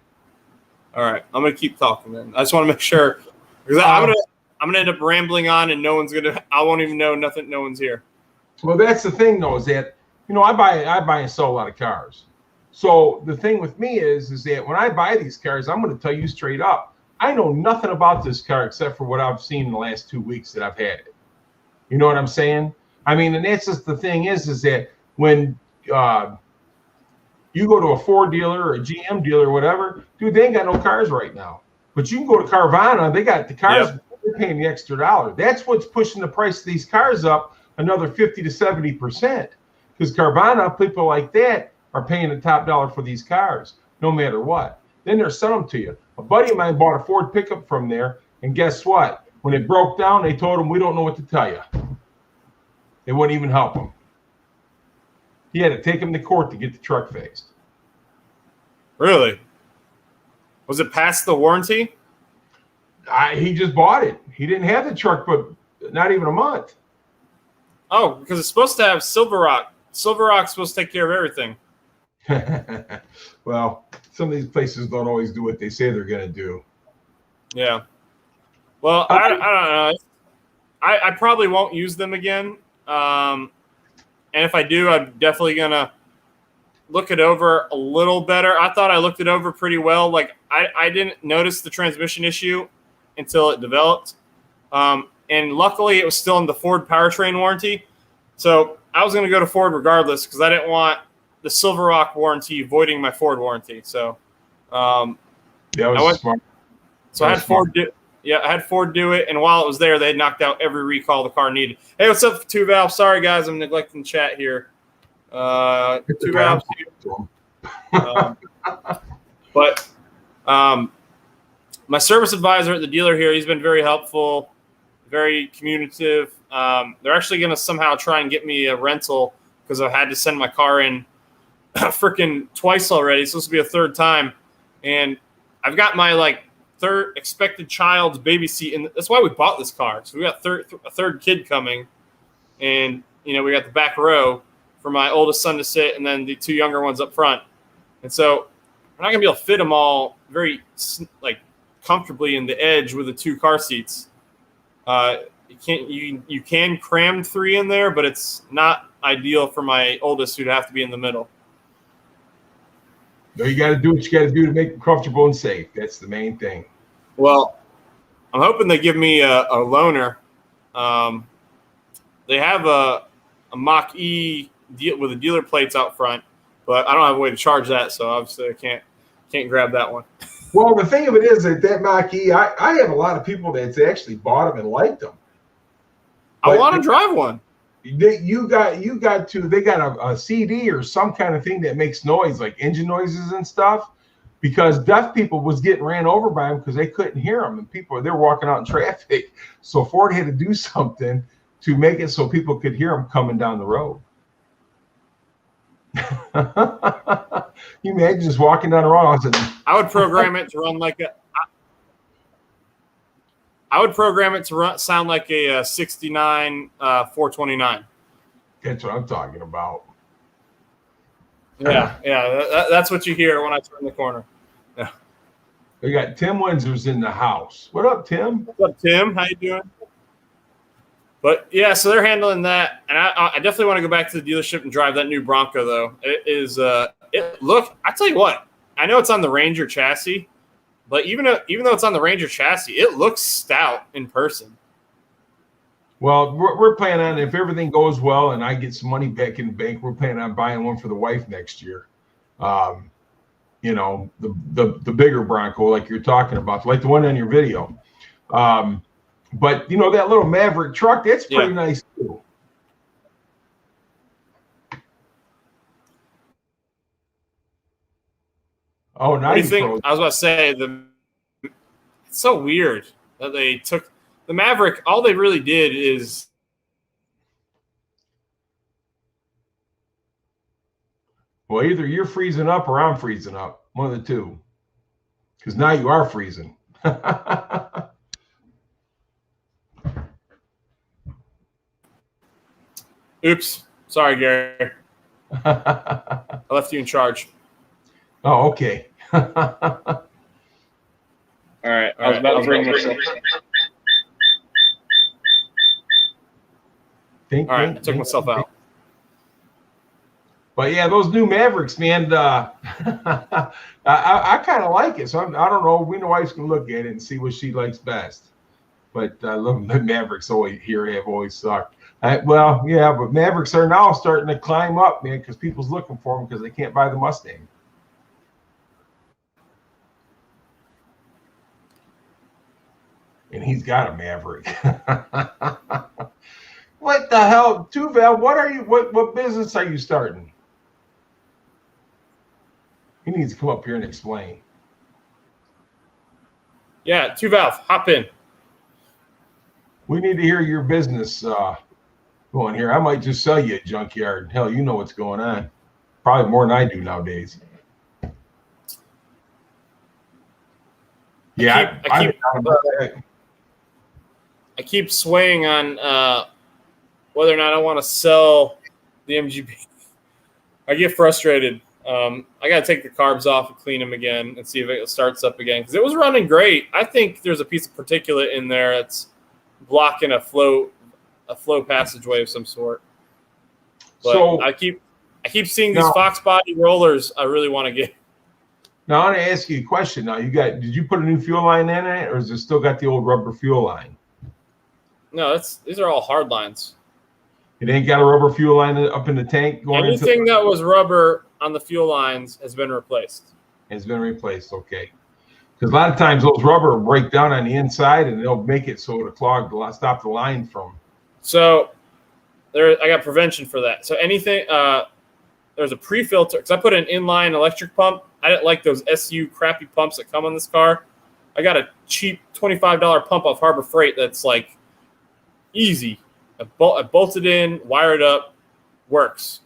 All right, I'm going to keep talking, man. I just want to make sure, because I'm gonna end up rambling on, and I won't even know nothing. No one's here. Well, that's the thing, though, is that I buy and sell a lot of cars. So the thing with me is that when I buy these cars, I'm going to tell you straight up, I know nothing about this car except for what I've seen in the last 2 weeks that I've had it. You know what I'm saying? I mean, and that's just the thing is that when you go to a Ford dealer or a GM dealer or whatever, dude, they ain't got no cars right now. But you can go to Carvana, they got the cars. Yep. They're paying the extra $1. That's what's pushing the price of these cars up another 50 to 70%. Because Carvana, people like that are paying the top dollar for these cars, no matter what. Then they're selling them to you. A buddy of mine bought a Ford pickup from there, and guess what? When it broke down, they told him, we don't know what to tell you. They wouldn't even help him. He had to take him to court to get the truck fixed. Really? Was it past the warranty? He just bought it. He didn't have the truck, but not even a month. Oh, because it's supposed to have Silver Rock. Silver Rock's supposed to take care of everything. Well, some of these places don't always do what they say they're going to do. Yeah. Well, I don't know. I probably won't use them again. And if I do, I'm definitely going to look it over a little better. I thought I looked it over pretty well. Like I didn't notice the transmission issue until it developed. And luckily it was still in the Ford powertrain warranty. So I was going to go to Ford regardless because I didn't want the Silver Rock warranty voiding my Ford warranty. So that was smart. So I had Ford do it, and while it was there, they had knocked out every recall the car needed. Hey, what's up, Two Valve? Sorry, guys, I'm neglecting chat here. Two Valve. But my service advisor at the dealer here, he's been very helpful, very communicative. They're actually going to somehow try and get me a rental because I've had to send my car in freaking twice already. So this will be a third time, and I've got my third expected child's baby seat, and that's why we bought this car. So we got a third kid coming, and we got the back row for my oldest son to sit, and then the two younger ones up front. And so we're not gonna be able to fit them all very comfortably in the edge with the two car seats. You can cram three in there, but it's not ideal for my oldest who'd have to be in the middle. No, you got to do what you got to do to make them comfortable and safe. That's the main thing. Well, I'm hoping they give me a loaner. They have a Mach-E with the dealer plates out front, but I don't have a way to charge that, so obviously I can't grab that one. Well, the thing of it is that Mach-E, I have a lot of people that's actually bought them and liked them. I want to drive one. They got a CD or some kind of thing that makes noise, like engine noises and stuff, because deaf people was getting ran over by them because they couldn't hear them, and they're walking out in traffic. So Ford had to do something to make it so people could hear them coming down the road. You imagine just walking down the road. I would program it to run like a. I would program it to sound like a 69 429. That's what I'm talking about. Yeah. That's what you hear when I turn the corner. Yeah. We got Tim Windsor's in the house. What up, Tim? What's up, Tim? How you doing? But yeah, so they're handling that, and I definitely want to go back to the dealership and drive that new Bronco though. It is I tell you what, I know it's on the Ranger chassis. But even though it's on the Ranger chassis, it looks stout in person. Well, we're planning on, if everything goes well and I get some money back in the bank, we're planning on buying one for the wife next year. The bigger Bronco, like you're talking about, like the one on your video. But that little Maverick truck, that's pretty nice too. Oh, now what do you think? I was about to say it's so weird that they took the Maverick. All they really did is. Well, either you're freezing up or I'm freezing up. One of the two. Because now you are freezing. Oops. Sorry, Gary. I left you in charge. Oh, okay. All right. I was about to bring myself. All right. I took myself out. But yeah, those new Mavericks, man, I kind of like it. So I don't know. We know wife's going to look at it and see what she likes best. But the Mavericks have always sucked. But Mavericks are now starting to climb up, man, because people's looking for them because they can't buy the Mustang. And he's got a Maverick. What the hell, Two Valve? What business are you starting? He needs to come up here and explain. Yeah, Two Valve, hop in. We need to hear your business going here. I might just sell you a junkyard. Hell, you know what's going on. Probably more than I do nowadays. Yeah, I keep swaying on whether or not I want to sell the MGB. I get frustrated I got to take the carbs off and clean them again and see if it starts up again because it was running great. I think there's a piece of particulate in there that's blocking a flow passageway of some sort. But So I keep seeing these Fox body rollers. I really want to get. Now I want to ask you a question. Now did you put a new fuel line in it, or is it still got the old rubber fuel line? No, these are all hard lines. It ain't got a rubber fuel line up in the tank going. Anything that was rubber on the fuel lines has been replaced. It's been replaced, okay. Because a lot of times those rubber break down on the inside and they'll make it so it'll clog to stop the line from. So I got prevention for that. So anything, there's a pre-filter because I put an inline electric pump. I didn't like those SU crappy pumps that come on this car. I got a cheap $25 pump off Harbor Freight that's like easy. I bolted in, wired up, works.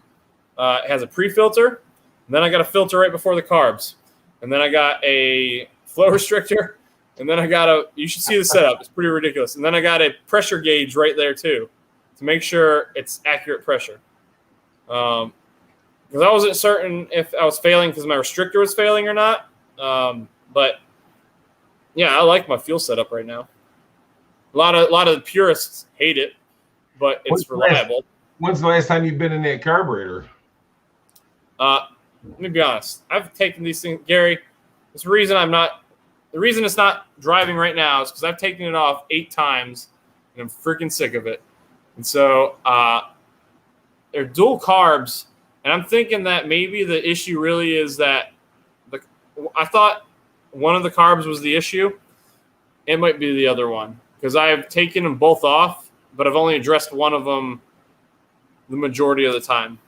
It has a pre-filter. And then I got a filter right before the carbs. And then I got a flow restrictor. And then I got you should see the setup. It's pretty ridiculous. And then I got a pressure gauge right there too to make sure it's accurate pressure. Because I wasn't certain if I was failing because my restrictor was failing or not. But yeah, I like my fuel setup right now. A lot of the purists hate it, but it's reliable. When's the last time you've been in that carburetor? Let me be honest. I've taken these things, Gary. The reason it's not driving right now is because I've taken it off 8 times and I'm freaking sick of it. And so they're dual carbs, and I'm thinking that maybe the issue really is that I thought one of the carbs was the issue. It might be the other one because I've taken them both off, but I've only addressed one of them the majority of the time.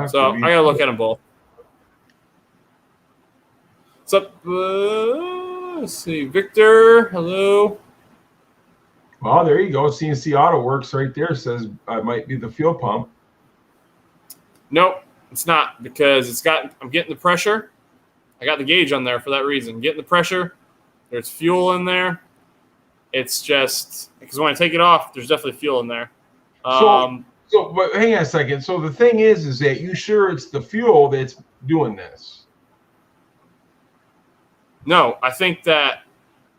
So I gotta look at them both. What's up? Let's see, Victor. Hello. Well, there you go. CNC Auto Works right there says it might be the fuel pump. Nope, it's not because I'm getting the pressure. I got the gauge on there for that reason. Getting the pressure. There's fuel in there. It's just because when I take it off, there's definitely fuel in there. But hang on a second. So the thing is that you sure it's the fuel that's doing this? No, I think that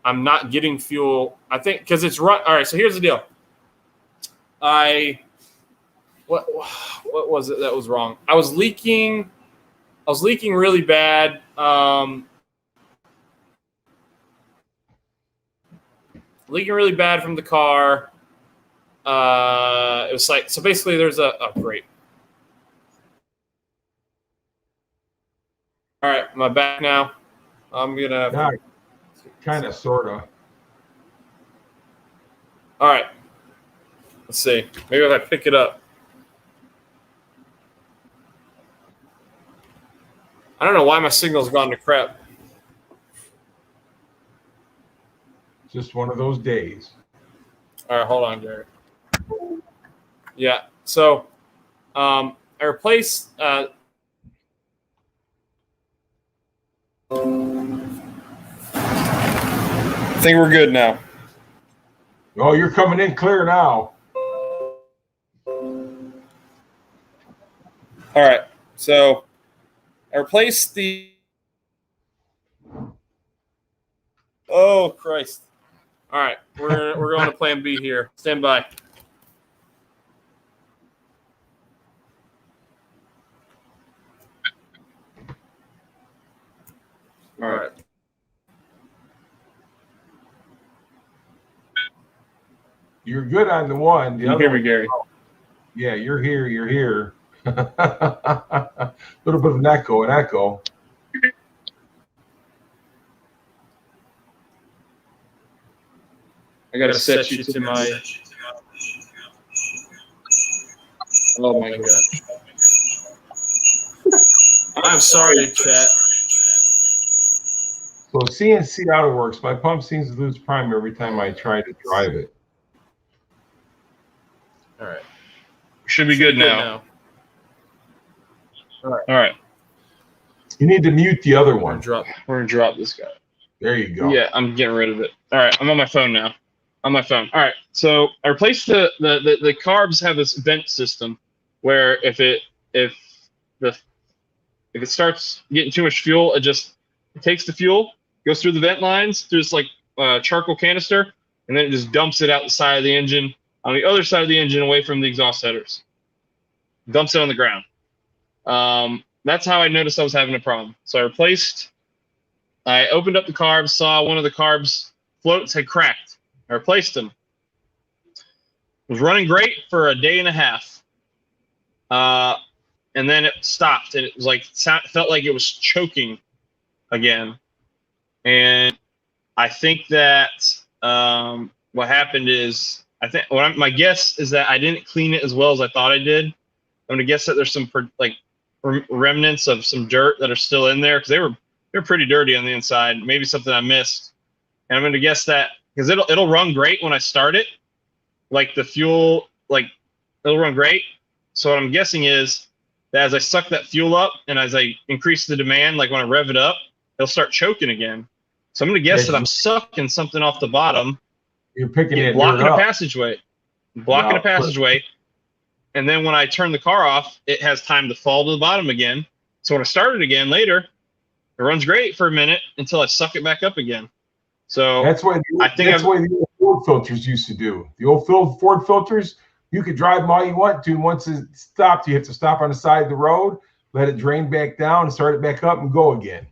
I'm not getting fuel. I think because it's run. All right, so here's the deal. What was it that was wrong? I was leaking really bad. Leaking really bad from the car. It was like, so basically there's great. All right, am I back now? I'm gonna kind of, sort of. All right, let's see. Maybe if I pick it up. I don't know why my signal's gone to crap. Just one of those days. All right, hold on, Gary. Yeah, so I replaced. I think we're good now. Oh, you're coming in clear now. All right, so I replaced the. Oh Christ! All right, we're going to Plan B here. Stand by. All right. You're good on the one. You hear me, Gary? Yeah, you're here. You're here. A little bit of an echo. I gotta set you to my. Oh my god! I'm sorry, chat. So CNC Auto Works. My pump seems to lose prime every time I try to drive it. All right. Should be good now. All right. You need to mute the other one. We're gonna drop this guy. There you go. Yeah, I'm getting rid of it. All right, I'm on my phone now. On my phone. All right. So I replaced the carbs have this vent system where if if it starts getting too much fuel, it takes the fuel, goes through the vent lines, through this like charcoal canister, and then it just dumps it out the side of the engine, on the other side of the engine, away from the exhaust headers. Dumps it on the ground. That's how I noticed I was having a problem. So I opened up the carbs, saw one of the carbs floats had cracked. I replaced them. It was running great for a day and a half. And then it stopped, and it was like felt like it was choking again. And I think that what happened is my guess is that I didn't clean it as well as I thought I did. I'm gonna guess that there's some like remnants of some dirt that are still in there, because they're pretty dirty on the inside. Maybe something I missed, and I'm gonna guess that because it'll run great when I start it, like the fuel, like it'll run great. So what I'm guessing is that as I suck that fuel up and as I increase the demand, like when I rev it up, it'll start choking again. So I'm gonna guess that I'm sucking something off the bottom. You're picking it, blocking a passageway, and then when I turn the car off, it has time to fall to the bottom again. So when I start it again later, it runs great for a minute until I suck it back up again. So that's why the old Ford filters used to do. The old Ford filters, you could drive them all you want to. Once it stopped, you have to stop on the side of the road, let it drain back down, and start it back up and go again.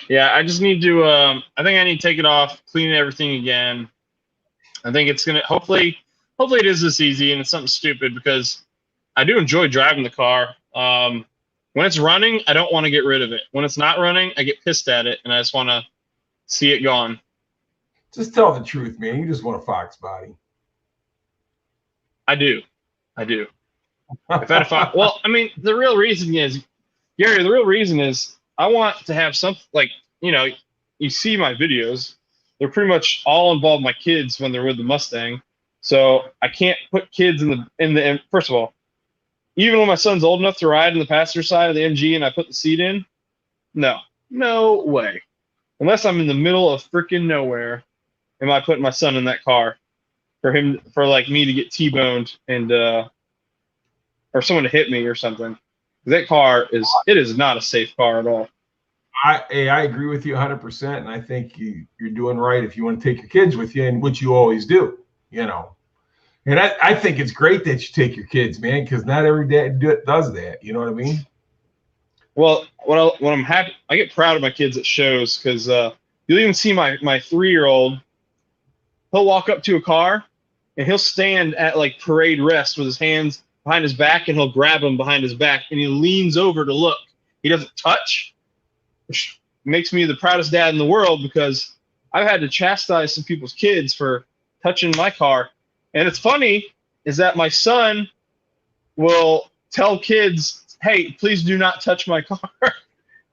Yeah, I just need to. I think I need to take it off, clean everything again. I think it's gonna. Hopefully it is this easy and it's something stupid, because I do enjoy driving the car. When it's running, I don't want to get rid of it. When it's not running, I get pissed at it and I just want to see it gone. Just tell the truth, man. You just want a Fox body. I do. If I had a Fox, well, I mean, the real reason is, Gary. The real reason is I want to have something like, you see my videos. They're pretty much all involve my kids when they're with the Mustang. So I can't put kids in the first of all, even when my son's old enough to ride in the passenger side of the MG and I put the seat in, no way. Unless I'm in the middle of freaking nowhere, am I putting my son in that car for like me to get T-boned and or someone to hit me or something. That car is not a safe car at all. I agree with you 100%, and I think you're doing right if you want to take your kids with you, and which you always do, And I think it's great that you take your kids, man, because not every dad does that. You know what I mean? Well, when I'm happy, I get proud of my kids at shows, because you'll even see my 3-year-old. He'll walk up to a car and he'll stand at like parade rest with his hands behind his back, and he'll grab him behind his back and he leans over to look. He doesn't touch, which makes me the proudest dad in the world, because I've had to chastise some people's kids for touching my car. And it's funny is that my son will tell kids, hey, please do not touch my car.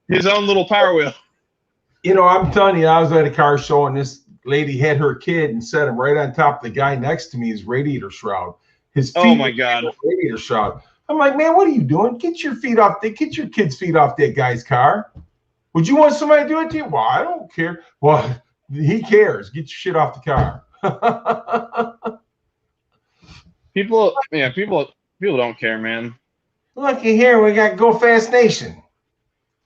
His own little Power Wheel. I'm telling you, I was at a car show and this lady had her kid and set him right on top of the guy next to me, his radiator shroud. His feet, oh my God, radiator shroud. I'm like, man, what are you doing? Get your kids' feet off that guy's car. Would you want somebody to do it to you? Well, I don't care. Well, he cares. Get your shit off the car. People don't care, man. Looky here, we got Go Fast Nation.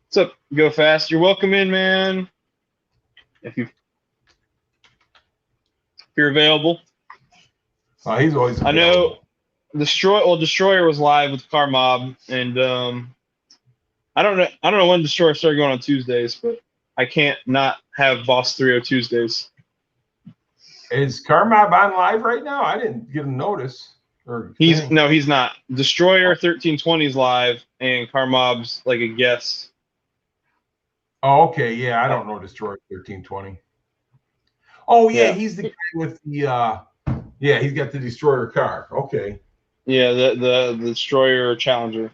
What's up, Go Fast? You're welcome in, man. If you're available. Oh, he's always available. I know Destroyer was live with Car Mob, and I don't know when Destroyer started going on Tuesdays, but I can't not have Boss 30 Tuesdays. Is Car Mob on live right now? I didn't get a notice. He's not. Destroyer 1320 is live, and Car Mob's like a guest. Oh, okay. Yeah, I don't know Destroyer 1320. Oh yeah, he's the guy with the he's got the Destroyer car. Okay. Yeah, the Destroyer Challenger,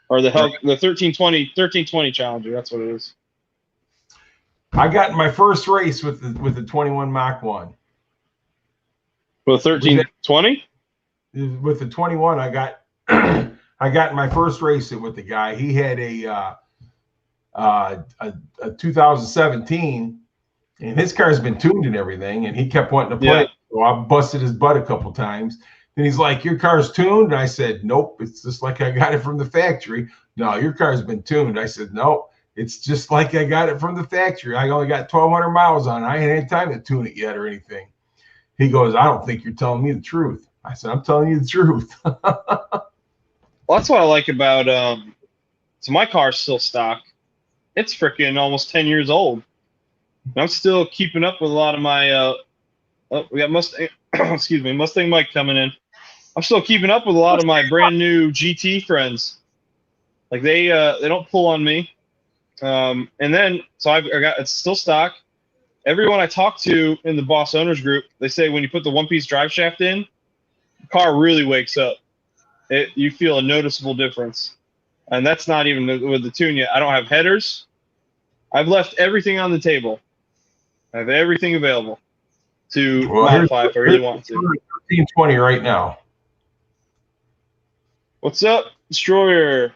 or the 1320 Challenger. That's what it is. I got my first race with the 21 Mach 1. With the 1320. With the 21, I got my first race with the guy. He had a 2017, and his car's been tuned and everything, and he kept wanting to play. So I busted his butt a couple times. And he's like, your car's tuned? And I said, nope, it's just like I got it from the factory. No, your car's been tuned. I said, no, it's just like I got it from the factory. I only got 1,200 miles on it. I ain't had time to tune it yet or anything. He goes, I don't think you're telling me the truth. I said, I'm telling you the truth. Well, that's what I like about so my car's still stock. It's freaking almost 10 years old. And I'm still keeping up with a lot of my we got Mustang excuse me, Mustang Mike coming in. I'm still keeping up with a lot of my brand new GT friends. Like they don't pull on me. And then so I got it's still stock. Everyone I talk to in the Boss Owners group, they say when you put the one-piece drive shaft in, the car really wakes up. You feel a noticeable difference. And that's not even with the tune yet. I don't have headers. I've left everything on the table. I have everything available to modify if I really want to. 1320 right now. What's up, Destroyer?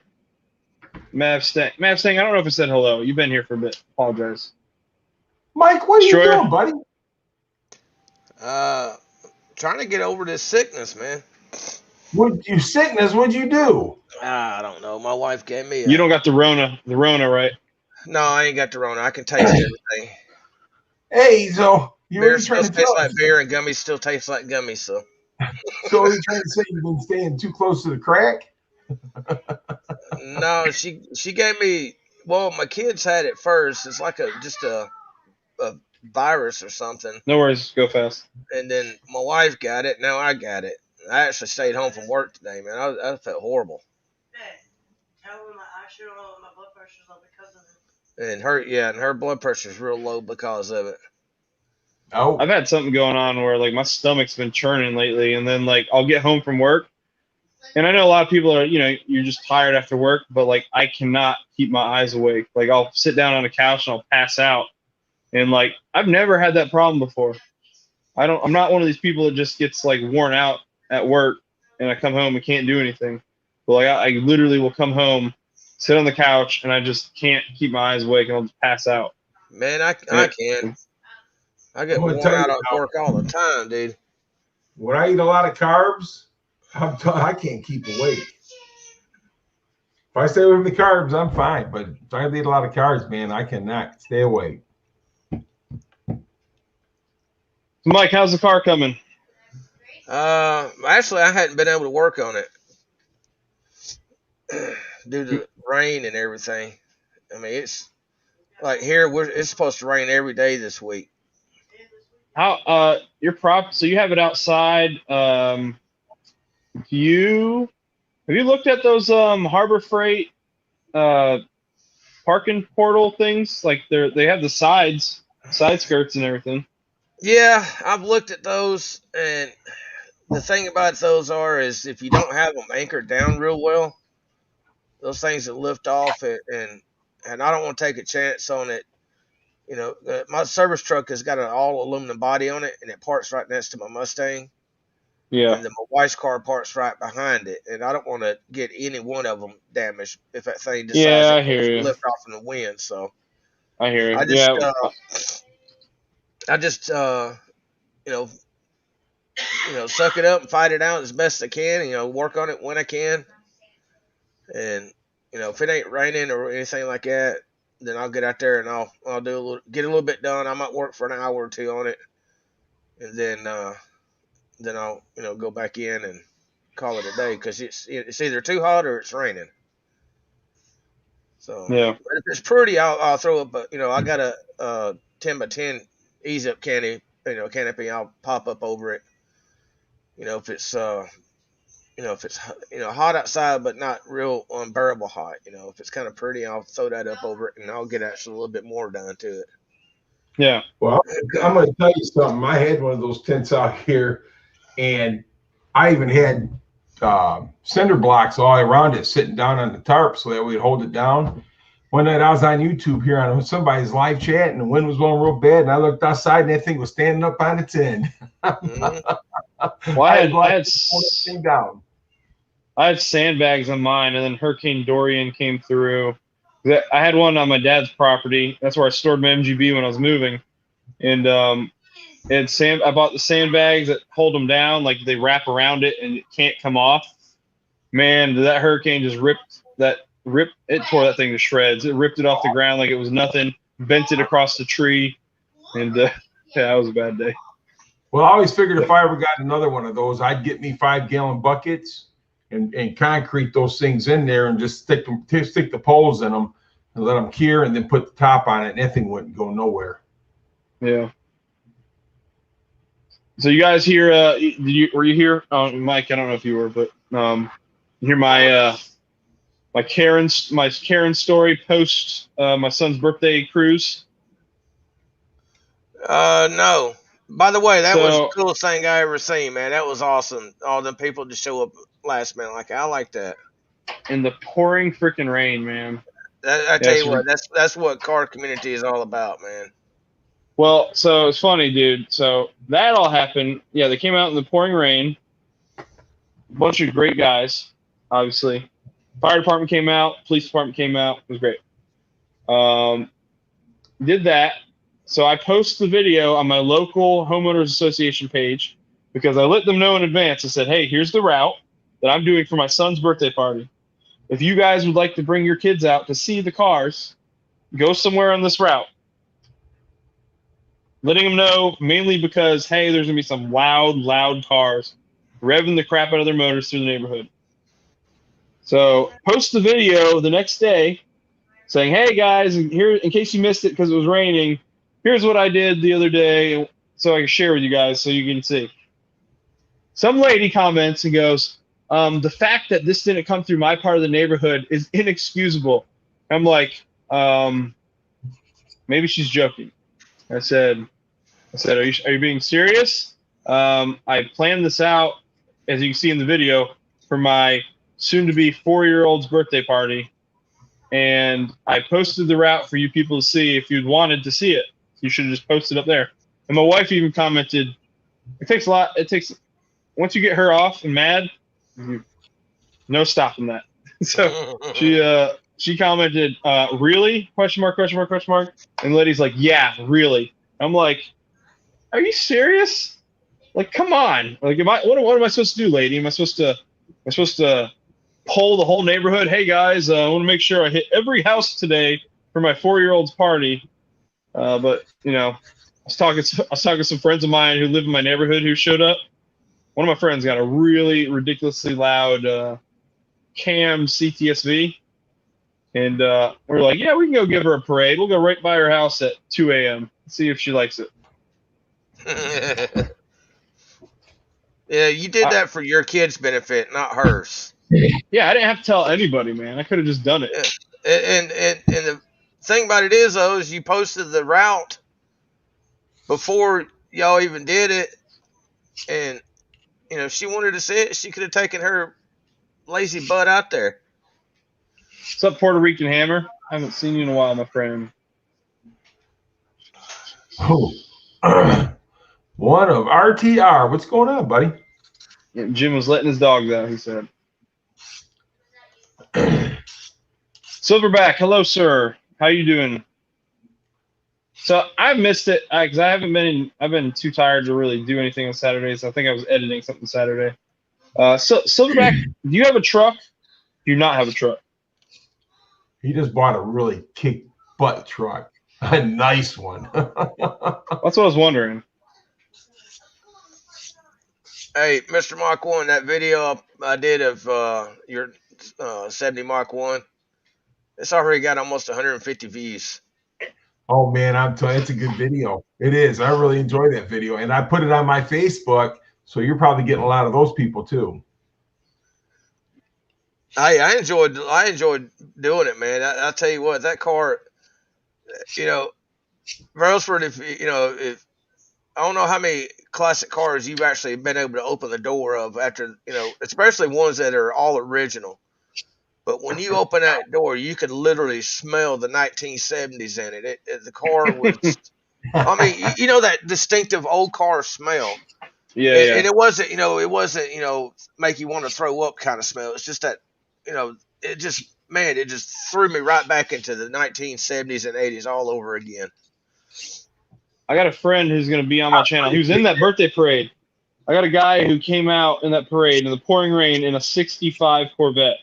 Mavstang, I don't know if I said hello. You've been here for a bit. Apologize. Mike, what are you doing, buddy? Trying to get over this sickness, man. What'd you do? I don't know. My wife gave me You don't got the Rona, right? No, I ain't got the Rona. I can taste everything. Hey, so Beer still tastes like beer and gummies still taste like gummies, so. So are you trying to say you've been staying too close to the crack? No, she gave me, well, my kids had it first. It's like just a virus or something. No worries, go fast. And then my wife got it. Now I got it. I actually stayed home from work today, man. I felt horrible. Tell her I should have my blood pressure's low because of it. And her blood pressure's real low because of it. Oh, I've had something going on where like my stomach's been churning lately, and then like I'll get home from work, and I know a lot of people are, you're just tired after work, but like I cannot keep my eyes awake. Like I'll sit down on the couch and I'll pass out, and like I've never had that problem before. I'm not one of these people that just gets like worn out at work and I come home and can't do anything. But like I literally will come home, sit on the couch, and I just can't keep my eyes awake, and I'll just pass out. Man, I can. I get worn out at work all the time, dude. When I eat a lot of carbs, I can't keep awake. If I stay away from the carbs, I'm fine. But if I eat a lot of carbs, man, I cannot stay awake. Mike, how's the car coming? Actually, I hadn't been able to work on it due to rain and everything. I mean, it's like here, it's supposed to rain every day this week. How so you have it outside. Have you looked at those Harbor Freight parking portal things? Like they have the side skirts and everything. Yeah, I've looked at those, and the thing about those is if you don't have them anchored down real well, those things that lift off it, and I don't want to take a chance on it. My service truck has got an all aluminum body on it, and it parks right next to my Mustang. Yeah. And then my wife's car parks right behind it, and I don't want to get any one of them damaged if that thing decides to lift off in the wind. So I hear you. I just suck it up and fight it out as best I can. Work on it when I can, and if it ain't raining or anything like that, then I'll get out there and I'll get a little bit done. I might work for an hour or two on it, and then I'll go back in and call it a day because it's either too hot or it's raining. So yeah, but if it's pretty, I'll throw it. But I got a 10x10 ease up canopy. I'll pop up over it. If it's hot outside but not real unbearable hot. If it's kind of pretty, I'll throw that up over it and I'll get actually a little bit more done to it. Yeah. Well, I'm going to tell you something. I had one of those tents out here, and I even had cinder blocks all around it sitting down on the tarp so that we'd hold it down. One night I was on YouTube here on somebody's live chat, and the wind was blowing real bad, and I looked outside and that thing was standing up on its end. Well, I had sandbags on mine, and then Hurricane Dorian came through. I had one on my dad's property. That's where I stored my MGB when I was moving. And And I bought the sandbags that hold them down, like they wrap around it and it can't come off. Man, that hurricane just it tore that thing to shreds. It ripped it off the ground like it was nothing, bent it across the tree, and yeah, that was a bad day. Well, I always figured if I ever got another one of those, I'd get me 5-gallon buckets and concrete those things in there and just stick the poles in them and let them cure, and then put the top on it, and that thing wouldn't go nowhere. Yeah. So you guys hear? Were you here, Mike? I don't know if you were, but you hear my Karen story post my son's birthday cruise. No. By the way, that was the So- coolest thing I ever seen, man. That was awesome. All them people to show up last minute. Like, I like that. In the pouring freaking rain, man. I tell you what, that's what car community is all about, man. Well, so it's funny, dude. So that all happened. Yeah, they came out in the pouring rain. A bunch of great guys, obviously. Fire department came out. Police department came out. It was great. Did that. So I post the video on my local homeowners association page because I let them know in advance. I said, hey, here's the route that I'm doing for my son's birthday party. If you guys would like to bring your kids out to see the cars, go somewhere on this route. Letting them know mainly because, hey, there's going to be some loud cars revving the crap out of their motors through the neighborhood. So post the video the next day saying, hey, guys, here, in case you missed it because it was raining, here's what I did the other day so I can share with you guys so you can see. Some lady comments and goes, the fact that this didn't come through my part of the neighborhood is inexcusable. I'm like, maybe she's joking. I said, are you being serious? I planned this out, as you can see in the video, for my soon-to-be 4-year-old's birthday party, and I posted the route for you people to see. If you'd wanted to see it, you should have just posted up there. And my wife even commented, it takes a lot. Once you get her off and mad, no stopping that. So she commented, really? Question mark. And the lady's like, yeah, really. I'm like, are you serious? Like, come on. Like, what am I supposed to do, lady? Am I supposed to poll the whole neighborhood? Hey guys, I want to make sure I hit every house today for my 4-year-old's party. But I was talking to some friends of mine who live in my neighborhood who showed up. One of my friends got a really ridiculously loud Cam CTSV, and we're like, yeah, we can go give her a parade. We'll go right by her house at 2 a.m. See if she likes it. Yeah, you did that for your kids' benefit, not hers. Yeah, I didn't have to tell anybody, man. I could have just done it. Yeah. And the thing about it is, though, is you posted the route before y'all even did it, and if she wanted to see it, she could have taken her lazy butt out there. What's up, Puerto Rican Hammer? I haven't seen you in a while, my friend. Oh, one of RTR. What's going on, buddy? Yeah, Jim was letting his dogs out, he said. Silverback, hello, sir. How you doing? So I missed it because I've been too tired to really do anything on Saturdays. I think I was editing something Saturday. So Silverback, do you have a truck? Do you not have a truck? He just bought a really kick butt truck. A nice one. That's what I was wondering. Hey, Mr. Mark 1, that video I did of your 70 Mark 1, it's already got almost 150 views. Oh, man, I'm telling you, it's a good video. It is. I really enjoy that video. And I put it on my Facebook, so you're probably getting a lot of those people, too. I enjoyed doing it, man. I tell you what, that car, Brailsford, if I don't know how many classic cars you've actually been able to open the door of after, especially ones that are all original. But when you open that door, you could literally smell the 1970s in it. The car was, I mean, that distinctive old car smell. Yeah, and, yeah. and it wasn't, make you want to throw up kind of smell. It's just that, it just threw me right back into the 1970s and 80s all over again. I got a friend who's going to be on my channel. He was in that birthday parade. I got a guy who came out in that parade in the pouring rain in a '65 Corvette,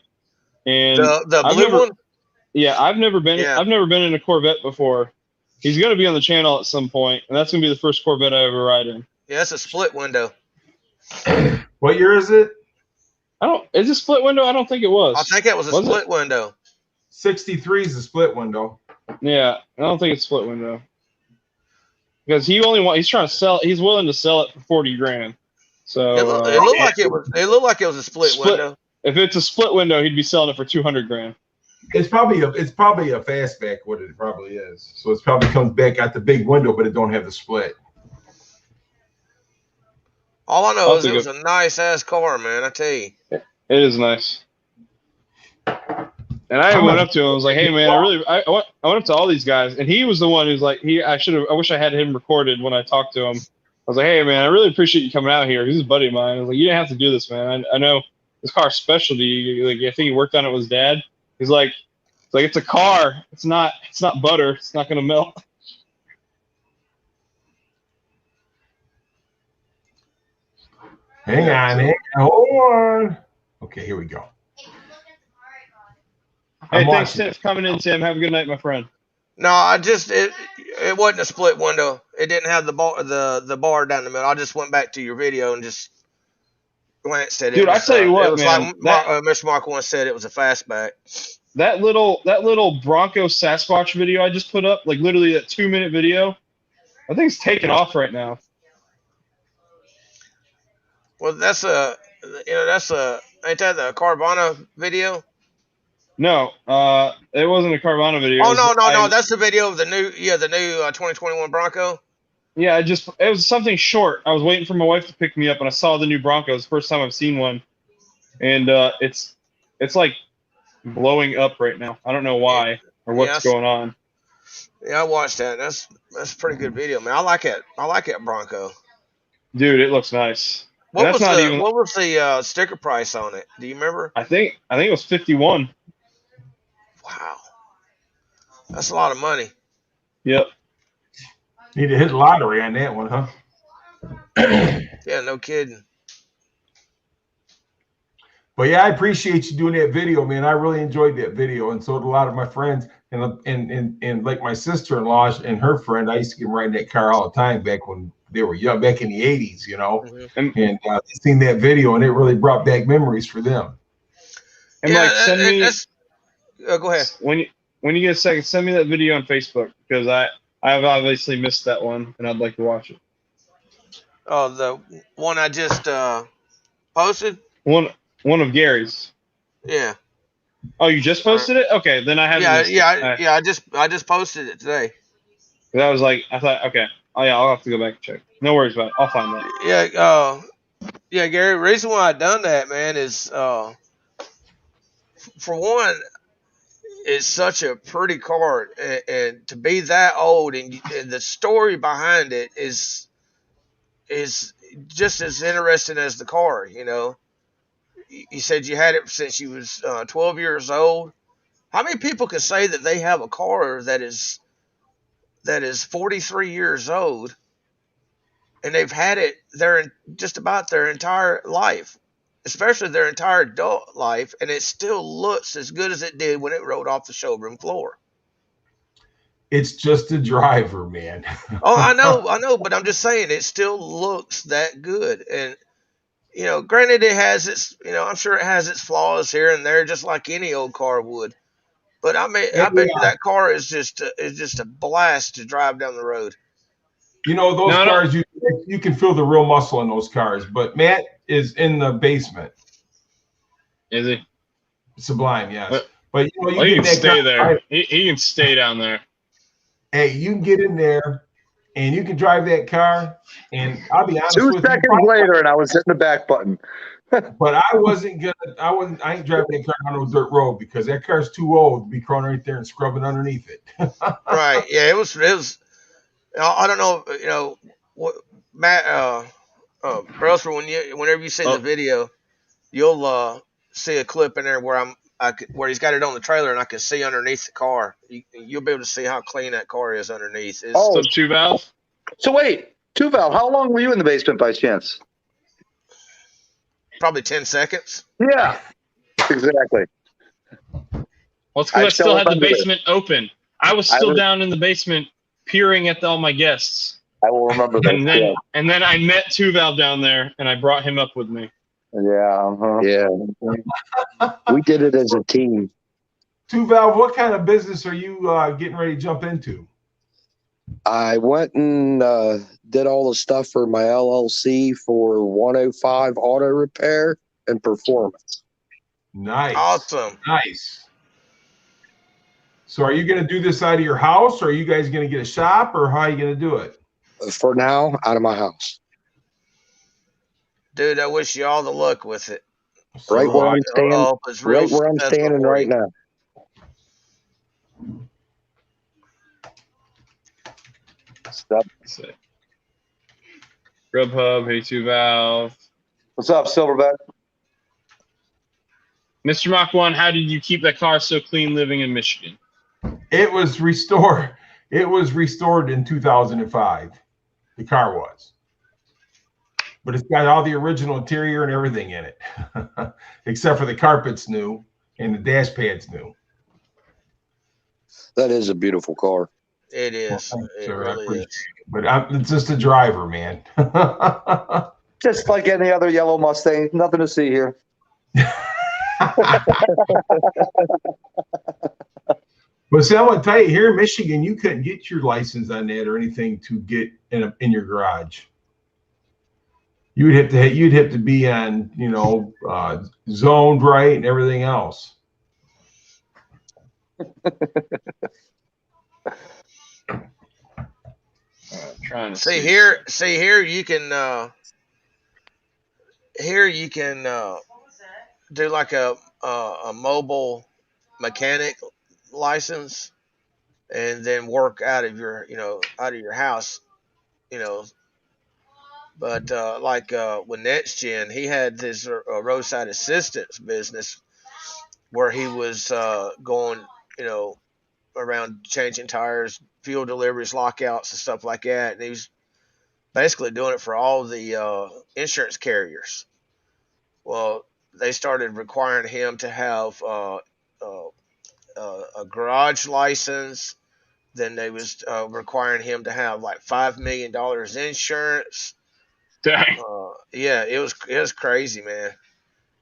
and The I've blue never, one. yeah, I've never been Yeah. in a Corvette before. He's going to be on the channel at some point, and that's going to be the first Corvette I ever ride in. Yeah, it's a split window. What year is it? Is it split window? I don't think it was. I think it was a split window. 63 is a split window. Yeah, I don't think it's split window. Because he's trying to sell. He's willing to sell it for 40 grand. So It looked like it was. It looked like it was a split window. If it's a split window, he'd be selling it for 200 grand. It's probably a fastback. What it probably is. So it probably comes back at the big window, but it don't have the split. All I know is it was a nice ass car, man. I tell you. It is nice. And I went up to him. I was like, "Hey, man, I went up to all these guys, and he was the one who's like, I wish I had him recorded when I talked to him. I was like, "Hey, man, I really appreciate you coming out here. He's a buddy of mine." I was like, "You didn't have to do this, man. I know this car's special to you. Like, I think he worked on it with his dad." He's like, it's a car. It's not butter. It's not gonna melt. Hang on. Hold on. Okay, here we go. Hey, thanks for coming in, Tim. Have a good night, my friend. No, it wasn't a split window. It didn't have the bar down the middle. I just went back to your video and just glanced at it. Dude, I tell you what, it was man. like Mr. Mark once said, it was a fastback. That little Bronco Sasquatch video I just put up, like literally that 2-minute video, I think it's taking off right now. Well, ain't that the Carvana video? No, it wasn't a Carvana video. Oh no, that's the video of the new 2021 Bronco. Yeah, it was something short. I was waiting for my wife to pick me up, and I saw the new Bronco. It's the first time I've seen one, and it's like blowing up right now. I don't know why or what's going on. Yeah, I watched that. That's a pretty good video, man. I like it. I like that Bronco. Dude, it looks nice. What was the sticker price on it? Do you remember? I think it was 51. Wow, that's a lot of money. Yep. Need to hit lottery on that one, huh? Yeah, no kidding. But yeah, I appreciate you doing that video, man. I really enjoyed that video, and so did a lot of my friends, and like my sister-in-law and her friend. I used to get them riding that car all the time back when they were young, back in the '80s, you know. Mm-hmm. And seen that video, and it really brought back memories for them. And send me. Go ahead. When you get a second, send me that video on Facebook because I've obviously missed that one, and I'd like to watch it. Oh, the one I just posted. One of Gary's. Yeah. Oh, you just posted it? Okay, then I haven't. Yeah. I just posted it today. I was like, I thought, okay, oh yeah, I'll have to go back and check. No worries about it. I'll find that. Yeah, Gary. The reason why I done that, man, is for one, it's such a pretty car, and to be that old, and the story behind it is just as interesting as the car. You know, you said you had it since you was 12 years old. How many people can say that they have a car that is 43 years old, and they've had it just about their entire life, especially their entire adult life, and it still looks as good as it did when it rolled off the showroom floor? It's just a driver, man. Oh, I know, but I'm just saying it still looks that good. And, you know, granted it has its, you know, I'm sure it has its flaws here and there, just like any old car would. But I bet you that car is just a blast to drive down the road. You know, those cars, you can feel the real muscle in those cars. But Matt is in the basement. Is he? Sublime, yes. But you know, he can stay there. He can stay down there. Hey, you can get in there, and you can drive that car. And I'll be honest with you. 2 seconds later, and I was hitting the back button. But I ain't driving that car on no dirt road because that car's too old to be crawling right there and scrubbing underneath it. Right. Yeah, it was. I don't know. You know what, Matt? Brelsford, whenever you see the video, you'll see a clip in there where where he's got it on the trailer, and I can see underneath the car. You'll be able to see how clean that car is underneath. It's 2 valve. So wait, Tuval, how long were you in the basement by chance? Probably 10 seconds. Yeah, exactly. Well, it's because I still had the remember this. basement open. I was I still was- down in the basement peering at all my guests. I will remember that. And then I met Tuval down there, and I brought him up with me. Yeah. We did it as a team. Tuval, what kind of business are you getting ready to jump into? I went and did all the stuff for my LLC for 105 Auto Repair and Performance. Nice. Awesome. Nice. So are you going to do this out of your house, or are you guys going to get a shop, or how are you going to do it? For now, out of my house. Dude, I wish you all the luck with it. Right where I'm I standing. hope it's real Right where I'm successful standing for right you. now. Step. Let's see. Grubhub, Hey Tuval. What's up, Silverback? Mr. Mach 1, how did you keep that car so clean living in Michigan? It was restored. It was restored in 2005. The car was. But it's got all the original interior and everything in it. Except for the carpet's new and the dash pad's new. That is a beautiful car. It is. Thanks, It sir. I really appreciate is. it. But it's just a driver, man. Just like any other yellow Mustang, nothing to see here. But see, I want to tell you, here in Michigan, you couldn't get your license on that or anything to get in your garage. You'd have to be on, zoned right and everything else. Trying to See here you can do like a mobile mechanic license, and then work out of your house, but with NextGen, he had this roadside assistance business where he was going around changing tires, fuel deliveries, lockouts, and stuff like that, and he was basically doing it for all the insurance carriers. Well, they started requiring him to have a garage license. Then they was requiring him to have like $5 million insurance. Dang. Yeah, it was crazy, man.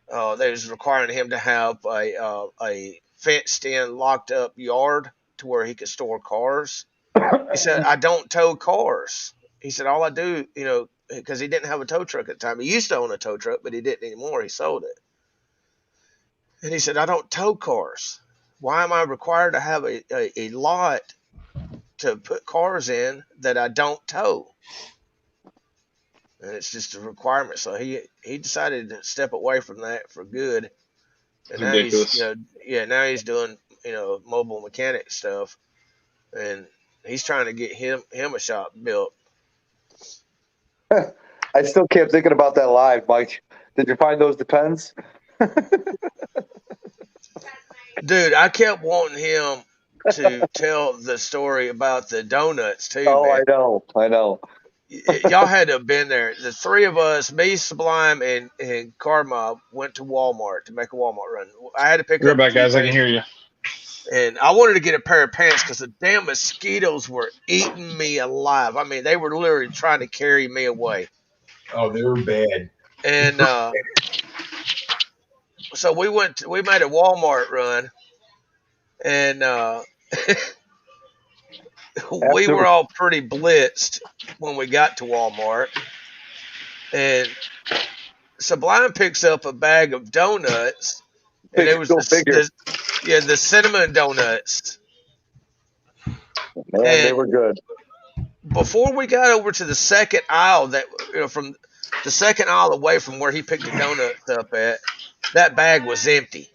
They was requiring him to have a fenced-in, locked-up yard to where he could store cars. He said, "I don't tow cars." He said, "All I do, because he didn't have a tow truck at the time. He used to own a tow truck, but he didn't anymore. He sold it." And he said, "I don't tow cars. Why am I required to have a lot to put cars in that I don't tow?" And it's just a requirement. So he decided to step away from that for good. And now Ridiculous. now he's doing mobile mechanic stuff, and he's trying to get him a shop built. I still kept thinking about that live, Mike. Did you find those Depends? Dude, I kept wanting him to tell the story about the donuts too, Oh, man. I know. Y'all had to have been there. The three of us, me, Sublime, and Karma, went to Walmart to make a Walmart run. I had to pick We're up back, a few guys. I can things, hear you. and I wanted to get a pair of pants because the damn mosquitoes were eating me alive. I mean, they were literally trying to carry me away. Oh, they were bad. And so we made a Walmart run, and we were all pretty blitzed when we got to Walmart. And Sublime picks up a bag of donuts, and it was the cinnamon donuts. Man, they were good. Before we got over to the second aisle, from the second aisle away from where he picked the donuts up at, that bag was empty.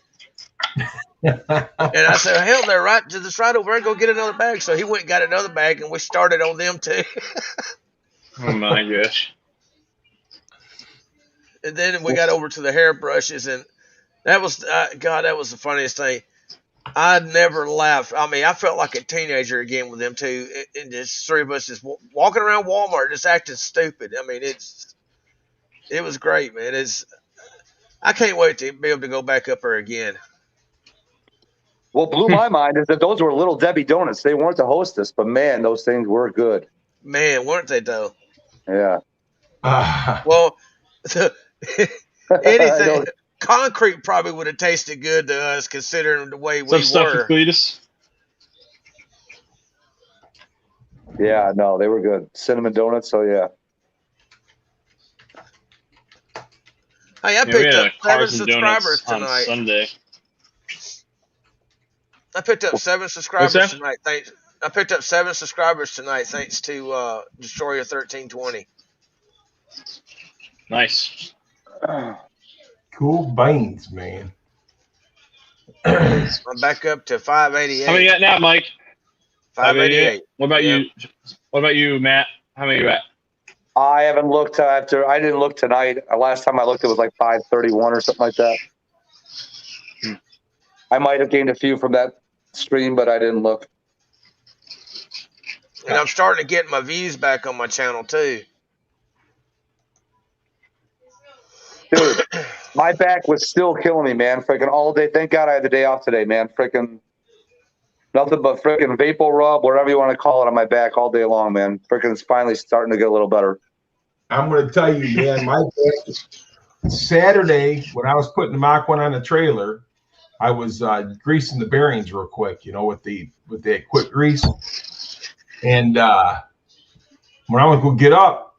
And I said, "Hell, they're right to this right over there. Go get another bag." So he went and got another bag, and we started on them too. Oh my gosh. And then we got over to the hairbrushes, and that was that was the funniest thing. I never laughed. I mean, I felt like a teenager again with them two, and just three of us just walking around Walmart, just acting stupid. I mean, it was great, man. I can't wait to be able to go back up there again. What blew my mind is that those were Little Debbie donuts. They weren't the Hostess, but man, those things were good. Man, weren't they though? Yeah. Well, I anything know. concrete probably would have tasted good to us, considering the way Some we stuff with were. Cletus. Yeah, no, they were good. Cinnamon donuts. So yeah. Hey, I Yeah, we picked had up a 7 Cars and subscribers Donuts on tonight. Sunday. I picked up 7 subscribers that? tonight. Thanks. I picked up 7 subscribers tonight, thanks to Destroyer 1320. Nice. Cool beans, man. I'm back up to 588. How many you got now, Mike? 588. What about Yeah. you? What about you, Matt? How many you at? I haven't looked after. I didn't look tonight. Last time I looked, it was like 531 or something like that. I might have gained a few from that stream, but I didn't look. And I'm starting to get my views back on my channel too. Dude, my back was still killing me, man. Freaking all day. Thank God I had the day off today, man. Freaking nothing but freaking vapor rub, whatever you want to call it, on my back all day long, man. Freaking it's finally starting to get a little better. I'm going to tell you, man, my back, Saturday, when I was putting the Mach 1 on the trailer, I was greasing the bearings real quick, with that quick grease. And when I went to go get up,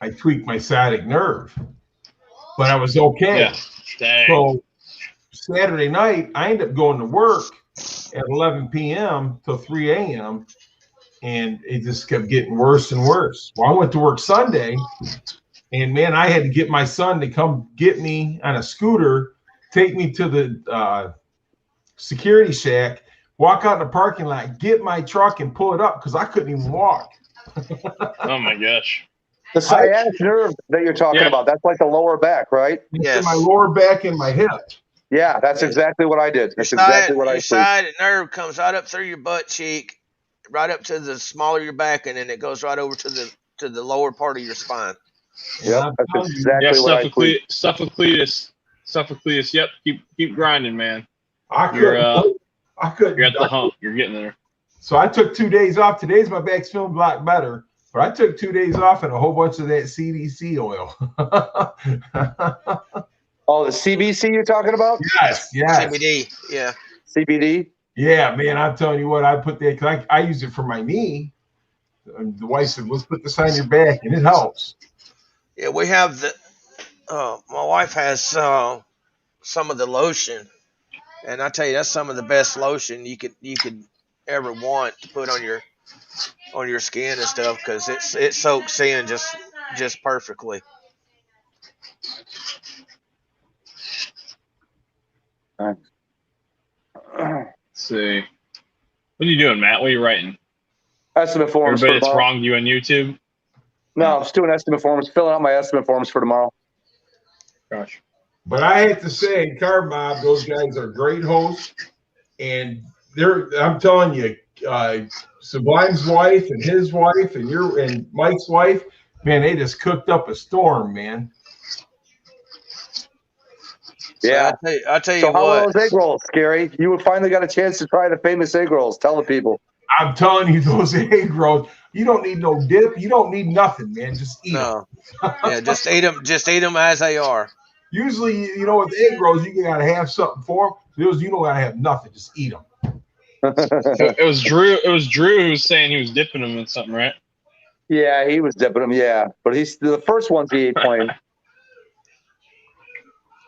I tweaked my sciatic nerve. But I was okay. Yeah. Dang. So Saturday night, I ended up going to work at 11 p.m. till 3 a.m. And it just kept getting worse and worse. Well, I went to work Sunday, and man, I had to get my son to come get me on a scooter, take me to the security shack, walk out in the parking lot, get my truck, and pull it up because I couldn't even walk. Oh my gosh. The sciatic nerve that you're talking about, that's like the lower back, right? Yes. My lower back and my hip. Yeah, that's exactly what I did. That's exactly what I did. Your sciatic nerve comes right up through your butt cheek, right up to the small of your back, and then it goes right over to the lower part of your spine. Yeah, that's exactly what I did. Stuff with Cletus. Yep. Keep grinding, man. I couldn't. You're at the hump. You're getting there. So I took 2 days off. Today's my back's feeling a lot better. But I took 2 days off and a whole bunch of that CBC oil. Oh, the CBC you're talking about? Yes. CBD, yeah. CBD? Yeah, man, I'm telling you what, I put that, because I use it for my knee. And the wife said, let's put this on your back, and it helps. Yeah, we have my wife has some of the lotion, and I tell you, that's some of the best lotion you could ever want to put on your skin and stuff, because it soaks in just perfectly. Let's see. What are you doing, Matt? What are you writing? Estimate forms. Everybody that's wronged you on YouTube? No, I'm just doing estimate forms, filling out my estimate forms for tomorrow. Gosh. But I have to say, Carb Mob, those guys are great hosts. And I'm telling you, Sublime's wife and his wife and Mike's wife, man, they just cooked up a storm, man. Yeah, so I'll tell you so what. How are those egg rolls, Scary? You finally got a chance to try the famous egg rolls. Tell the people. I'm telling you, those egg rolls. You don't need no dip. You don't need nothing, man. Just eat them. Yeah, just eat them. Just eat them as they are. Usually, with egg rolls, you gotta have something for them. You don't gotta have nothing. Just eat them. It was Drew. It was Drew who was saying he was dipping them in something, right? Yeah, he was dipping them. Yeah, but he's the first ones he ate plain.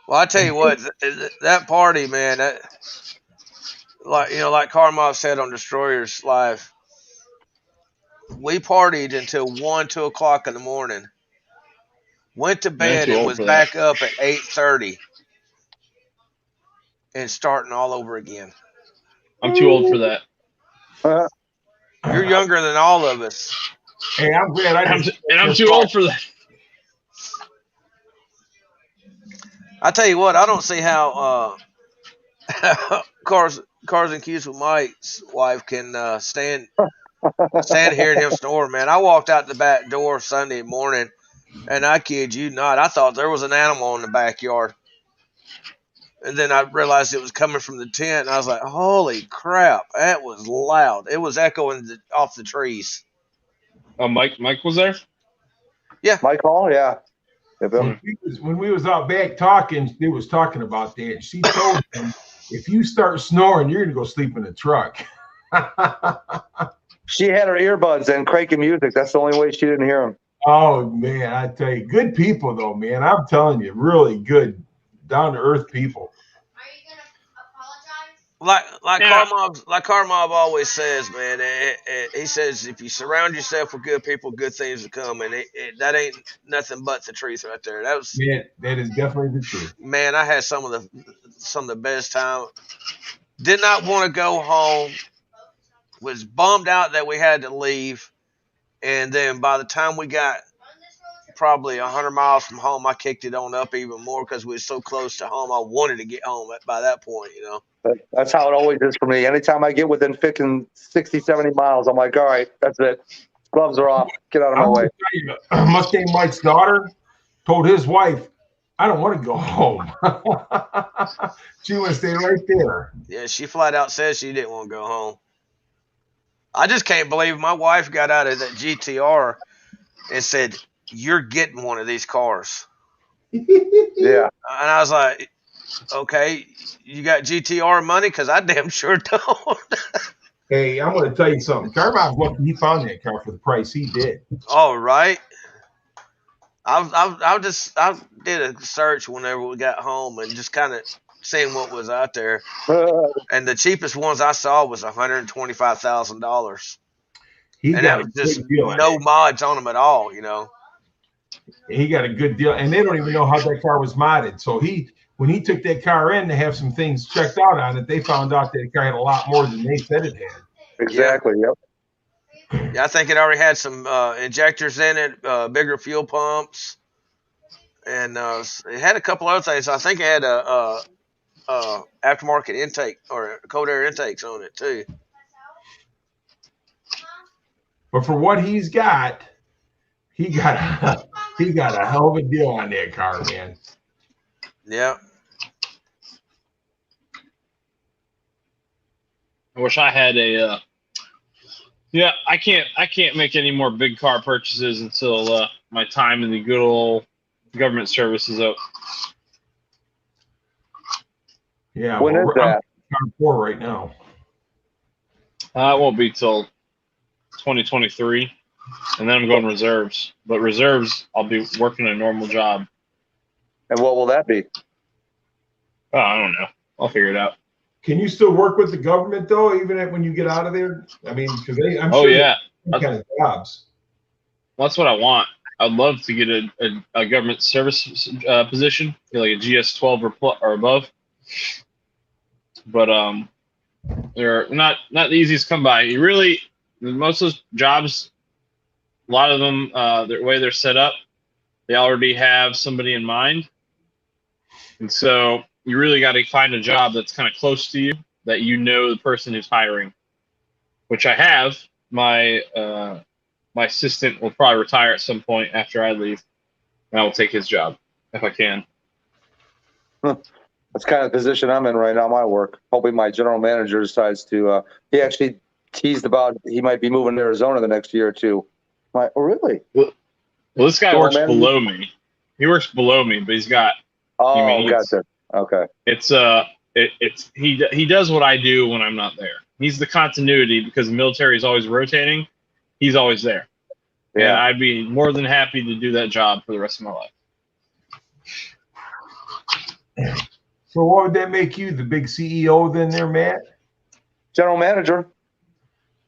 Well, I tell you what, that party, man, like Karmov said on Destroyers Live, we partied until 1, 2 o'clock in the morning. Went to bed and was back up at 8:30 and starting all over again. I'm too old for that. You're younger than all of us. Hey, I'm glad I'm too old for that. I tell you what, I don't see how Cars and Keys with Mike's wife can stand hearing him snore, man. I walked out the back door Sunday morning, and I kid you not, I thought there was an animal in the backyard. And then I realized it was coming from the tent, and I was like, holy crap, that was loud. It was echoing off the trees. Oh, Mike was there? Mike Hall, yeah. Yep, yep. When we was out back talking, they was talking about that. And she told him, if you start snoring, you're going to go sleep in the truck. She had her earbuds and cranking music. That's the only way she didn't hear him. Oh, man, I tell you, good people, though, man. I'm telling you, really good, down-to-earth people. Like Car Mob always says, man. He says if you surround yourself with good people, good things will come, and that ain't nothing but the truth right there. That is definitely the truth. Man, I had some of the best time. Did not want to go home. Was bummed out that we had to leave, and then by the time we got probably 100 miles from home, I kicked it on up even more because we were so close to home. I wanted to get home by that point, you know. That's how it always is for me. Anytime I get within 60, 70 miles, I'm like, all right, that's it. Gloves are off. Get out of my way. Mustang Mike's daughter told his wife, I don't want to go home. She want to stay right there. Yeah, she flat out said she didn't want to go home. I just can't believe my wife got out of that GTR and said, you're getting one of these cars. Yeah. And I was like, okay, you got GTR money? Because I damn sure don't. Hey, I'm going to tell you something. Carmine, what he found that car for the price he did. All right. I did a search whenever we got home and just kind of seeing what was out there. And the cheapest ones I saw was $125,000. He and got that was just deal no mods on them at all, you know. He got a good deal, and they don't even know how that car was modded. So when he took that car in to have some things checked out on it, they found out that the car had a lot more than they said it had. Exactly. Yeah. Yep. Yeah, I think it already had some injectors in it, bigger fuel pumps, and it had a couple other things. I think it had a aftermarket intake or cold air intakes on it too. But for what he's got, he got a hell of a deal on that car, man. Yeah. I wish I had a. Yeah, I can't make any more big car purchases until my time in the good old government service is up. Yeah. When is that? I'm 4 right now. It won't be till 2023, and then I'm going reserves. But reserves, I'll be working a normal job. And what will that be? Oh, I don't know. I'll figure it out. Can you still work with the government though, even when you get out of there? I mean, because I'm sure yeah, kind of jobs. That's what I want. I'd love to get a government service position, like a GS-12 or above. But they're not the easiest to come by. You really, most of those jobs, a lot of them, the way they're set up, they already have somebody in mind, and so you really got to find a job that's kind of close to you, that you know the person who's hiring, which I have. My assistant will probably retire at some point after I leave, and I will take his job if I can. That's kind of the position I'm in right now, my work. Hoping my general manager decides to, he actually teased about he might be moving to Arizona the next year or two. I'm like, oh, really? Well, this guy works below me. He works below me, but he's got. Oh, gotcha. Okay. He does what I do when I'm not there. He's the continuity because the military is always rotating. He's always there. Yeah. And I'd be more than happy to do that job for the rest of my life. So what would that make you, the big CEO then there, Matt? General manager.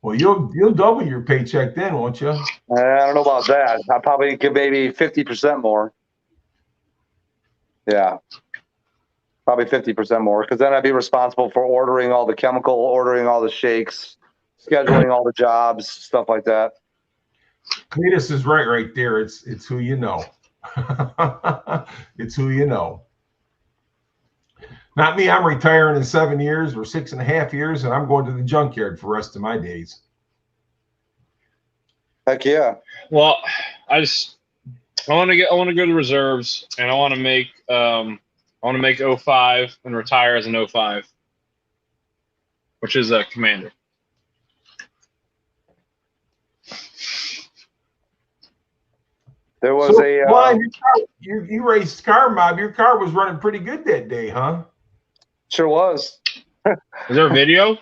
Well, you'll double your paycheck then, won't you? I don't know about that. I probably give maybe 50% more. Yeah. Probably 50% more, because then I'd be responsible for ordering all the chemical, ordering all the shakes, scheduling all the jobs, stuff like that. Cletus is right there. It's who you know. It's who you know. Not me. I'm retiring in 7 years or 6.5 years, and I'm going to the junkyard for the rest of my days. Heck yeah. Well, I want to go to reserves, and I want to make 05 and retire as an 05, which is a commander. There was you raced Car Mob. Your car was running pretty good that day, huh? Sure was. Is there a video?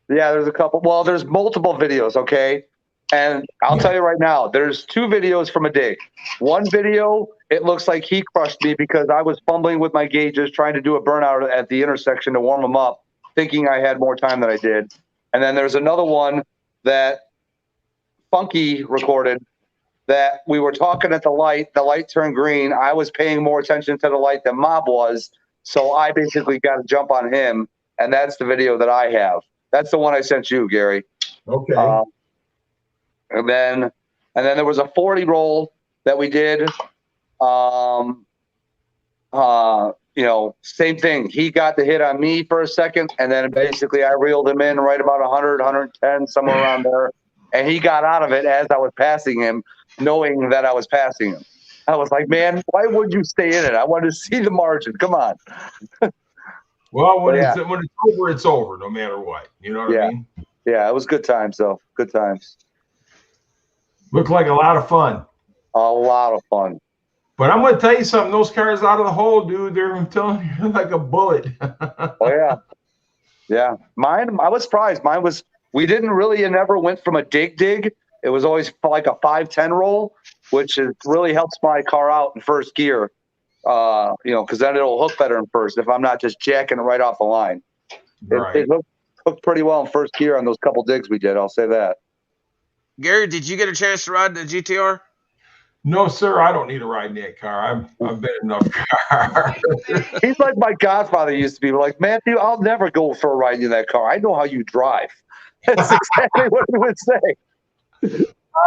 Yeah, there's a couple. Well, there's multiple videos, okay? And I'll tell you right now, there's 2 videos from a dig. One video, it looks like he crushed me because I was fumbling with my gauges, trying to do a burnout at the intersection to warm them up, thinking I had more time than I did. And then there's another one that Funky recorded that we were talking at the light turned green. I was paying more attention to the light than Mob was, so I basically got a jump on him, and that's the video that I have. That's the one I sent you, Gary. Okay. And then there was a 40 roll that we did. Same thing. He got the hit on me for a second, and then basically I reeled him in right about 100, 110, somewhere around there. And he got out of it as I was passing him, knowing that I was passing him. I was like, man, why would you stay in it? I wanted to see the margin. Come on. Well, when it's over, it's over, no matter what. You know what I mean? Yeah, it was good times, though. Good times. Looked like a lot of fun. A lot of fun. But I'm going to tell you something. Those cars out of the hole, dude, I'm telling you, like a bullet. Oh, yeah. Yeah. Mine, I was surprised. Mine was, we didn't really, it never went from a dig. It was always like a 5-10 roll, which really helps my car out in first gear. Because then it'll hook better in first if I'm not just jacking it right off the line. Right. It hooked pretty well in first gear on those couple digs we did. I'll say that. Gary, did you get a chance to ride the GTR? No, sir. I don't need to ride in that car. I've been in enough car. He's like my godfather used to be. Like, Matthew, I'll never go for a ride in that car. I know how you drive. That's exactly what he would say.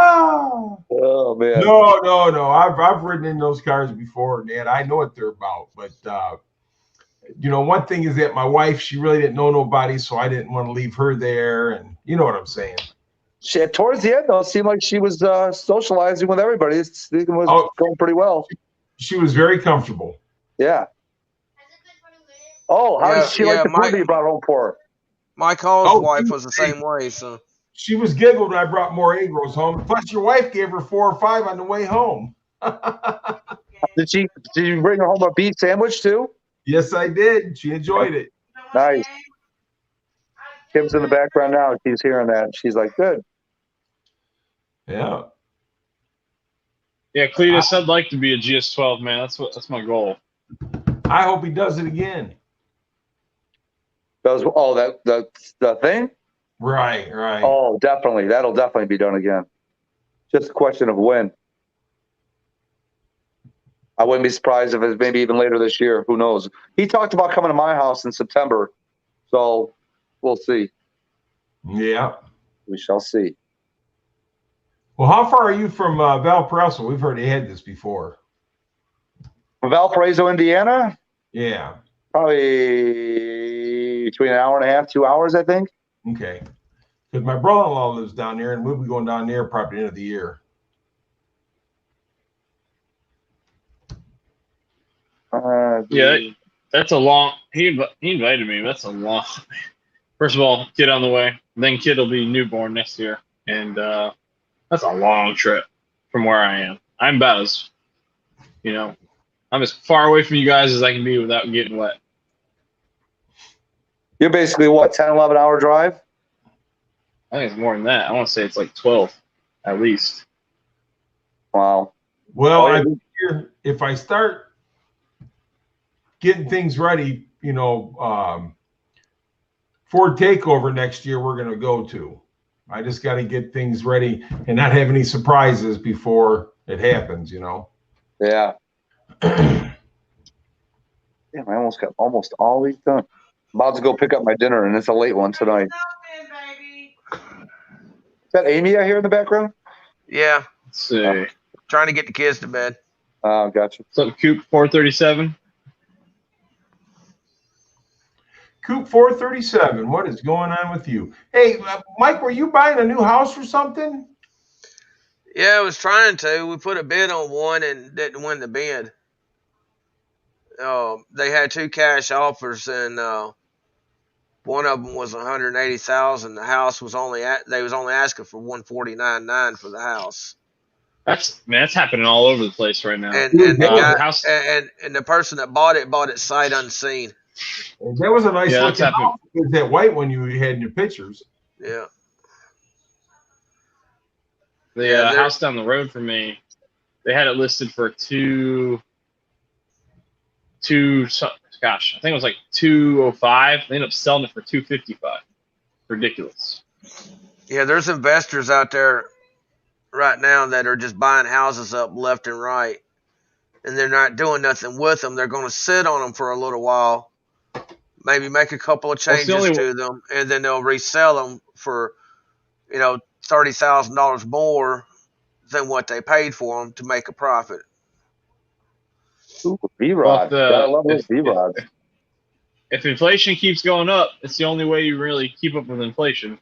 Oh man. No. I've ridden in those cars before, man. I know what they're about. But one thing is that my wife, she really didn't know nobody, so I didn't want to leave her there, and you know what I'm saying. Towards the end, though, it seemed like she was socializing with everybody. It was going pretty well. She was very comfortable. Yeah. Oh, how did she like the food you brought home for her? My Hall's wife was the same way. So she was giggled when I brought more egg rolls home. Plus, your wife gave her 4 or 5 on the way home. Did you bring her home a beef sandwich too? Yes, I did. She enjoyed it. Nice. Kim's in the background now. She's hearing that. She's like, good. Yeah. Yeah, Cletus, I'd like to be a GS12, man. That's my goal. I hope he does it again. The thing? Right. Oh, definitely. That'll definitely be done again. Just a question of when. I wouldn't be surprised if it's maybe even later this year. Who knows? He talked about coming to my house in September. So we'll see. Yeah. We shall see. Well, how far are you from Valparaiso? We've already had this before. From Valparaiso, Indiana? Yeah. Probably between an hour and a half, 2 hours, I think. Okay. Because my brother-in-law lives down there, and we'll be going down there probably the end of the year. Yeah, that's a long. He invited me. That's a long. First of all, kid on the way. Then kid will be newborn next year, and that's a long trip from where I am. I'm about as, I'm as far away from you guys as I can be without getting wet. You're basically what, 10, 11 hour drive? I think it's more than that. I want to say it's like 12 at least. Wow. Well, I figure if I start getting things ready, Ford Takeover next year, we're going to go to. I just got to get things ready and not have any surprises before it happens, Yeah. Damn, I almost got all these done. I'm about to go pick up my dinner, and it's a late one tonight. Is that Amy I hear in the background? Yeah. Let's see. Trying to get the kids to bed. Oh, gotcha. What's up, Coop 437? Coop 437, what is going on with you? Hey, Mike, were you buying a new house or something? Yeah, I was trying to. We put a bid on one and didn't win the bid. They had 2 cash offers, and one of them was 180,000. The house was they was only asking for 149.9 for the house. That's happening all over the place right now. And Dude, the guy house- and the person that bought it sight unseen. That was a nice Yeah, looking that's happened. house. It was that white one you had in your pictures. Yeah. The house down the road from me, they had it listed for gosh, I think it was like 205. They ended up selling it for 255. Ridiculous. Yeah, there's investors out there right now that are just buying houses up left and right, and they're not doing nothing with them. They're going to sit on them for a little while, maybe make a couple of changes to them, and then they'll resell them for, $30,000 more than what they paid for them to make a profit. Ooh, V-Rod. Gotta love those V-Rods. If inflation keeps going up, it's the only way you really keep up with inflation.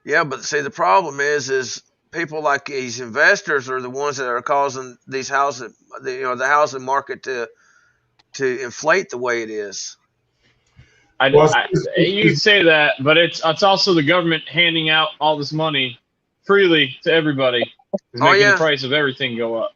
Yeah, but see, the problem is people like these investors are the ones that are causing these houses, the housing market to inflate the way it is. You say that, but it's also the government handing out all this money freely to everybody, is making the price of everything go up.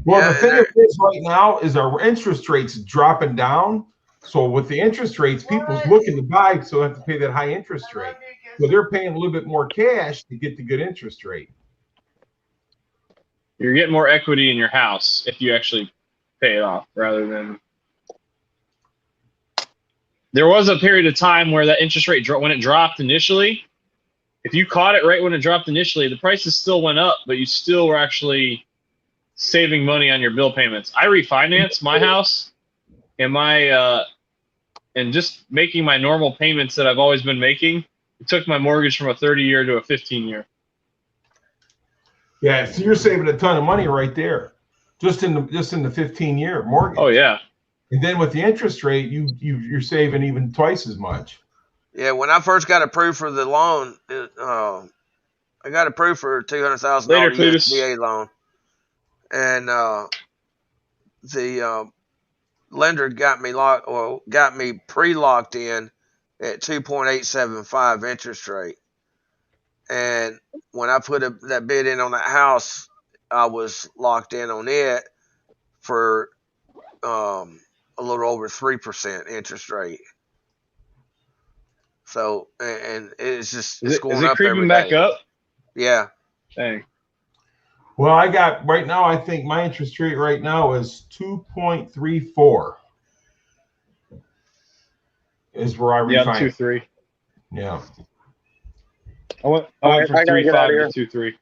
Well, the thing is right now is our interest rates dropping down. So with the interest rates, people's looking to buy, so they have to pay that high interest rate. So they're paying a little bit more cash to get the good interest rate. You're getting more equity in your house if you actually pay it off, rather than. There was a period of time where that interest rate, when it dropped initially, if you caught it right when it dropped initially, the prices still went up, but you still were actually saving money on your bill payments. I refinanced my house, and just making my normal payments that I've always been making, it took my mortgage from a 30-year to a 15-year. Yeah, so you're saving a ton of money right there, just in the 15-year mortgage. Oh yeah. And then with the interest rate, you're saving even twice as much. Yeah, when I first got approved for the loan, I got approved for a $200,000 USDA loan, and the lender got me pre-locked in at 2.875 interest rate. And when I put that bid in on that house, I was locked in on it for a little over 3% interest rate. So, and it's just it's going up creeping every back day. up? Yeah. Dang. Well, I got right now, I think my interest rate right now is 2.34 is where I refinance. Yeah, 2.3. Yeah. I went from 3.5 to 2.3.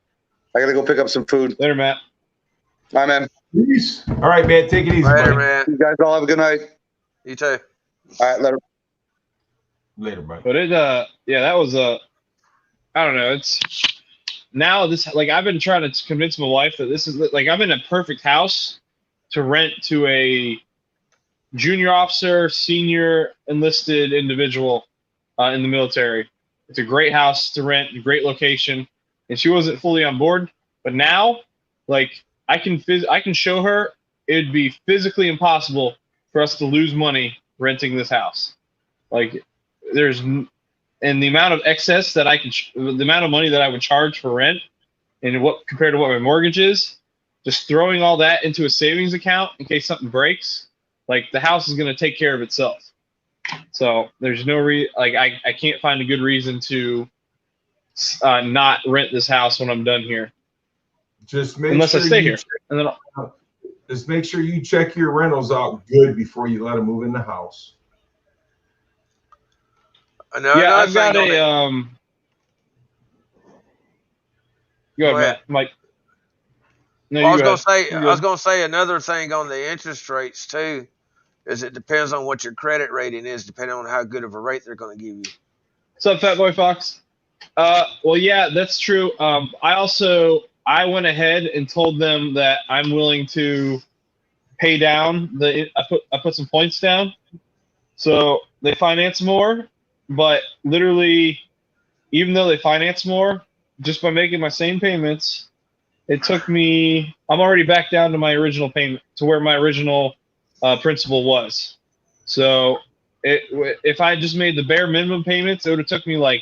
I gotta go pick up some food. Later, Matt. Bye, man. Peace. All right, man. Take it easy, Later, buddy. man. You guys all have a good night. You too. All right, later. Later, buddy. But that was I don't know. It's now this, like, I've been trying to convince my wife that this is, like, I'm in a perfect house to rent to a junior officer, senior enlisted individual in the military. It's a great house to rent, a great location, and she wasn't fully on board. But now, like, I can show her it'd be physically impossible for us to lose money renting this house. Like, and the amount of excess that the amount of money that I would charge for rent, and what compared to what my mortgage is, just throwing all that into a savings account in case something breaks, like, the house is going to take care of itself. So there's no I can't find a good reason to not rent this house when I'm done here. Just make unless sure I stay here. And then just make sure you check your rentals out good before you let them move in the house. I've got a Go ahead, Matt. Mike. No, I was gonna say another thing on the interest rates too, is it depends on what your credit rating is, depending on how good of a rate they're going to give you. What's up, Fat Boy Fox? Well, yeah, that's true. I went ahead and told them that I'm willing to pay down I put some points down. So they finance more, but literally, even though they finance more, just by making my same payments, it took me. I'm already back down to my original payment, to where my original principal was. So if I just made the bare minimum payments, it would have took me like,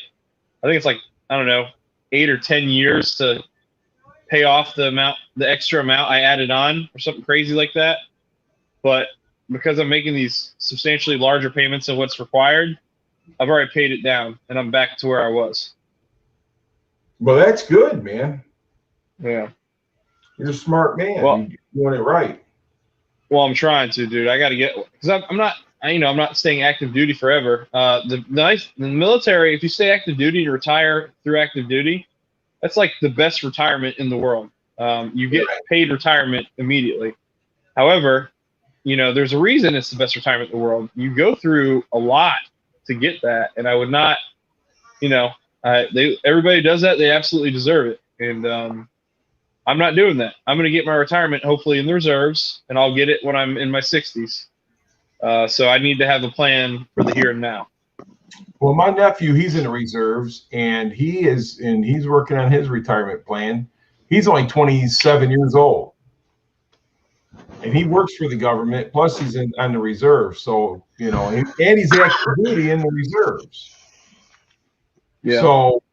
I think it's like, I don't know, 8 or 10 years to pay off the extra amount I added on, or something crazy like that. But because I'm making these substantially larger payments than what's required, I've already paid it down, and I'm back to where I was. Well, that's good, man. Yeah. You're a smart man. Well, You're doing it right. Well, I'm trying to, dude. I got to get, because I'm not, I'm not staying active duty forever. The military, if you stay active duty and retire through active duty, that's like the best retirement in the world. You get paid retirement immediately. However, there's a reason it's the best retirement in the world. You go through a lot to get that, and I would not, everybody does that. They absolutely deserve it, and I'm not doing that. I'm going to get my retirement hopefully in the reserves, and I'll get it when I'm in my 60s. So I need to have a plan for the here and now. Well, my nephew, he's in the reserves, and he's working on his retirement plan. He's only 27 years old, and he works for the government. Plus, he's on the reserve. So and he's active duty in the reserves. Yeah. So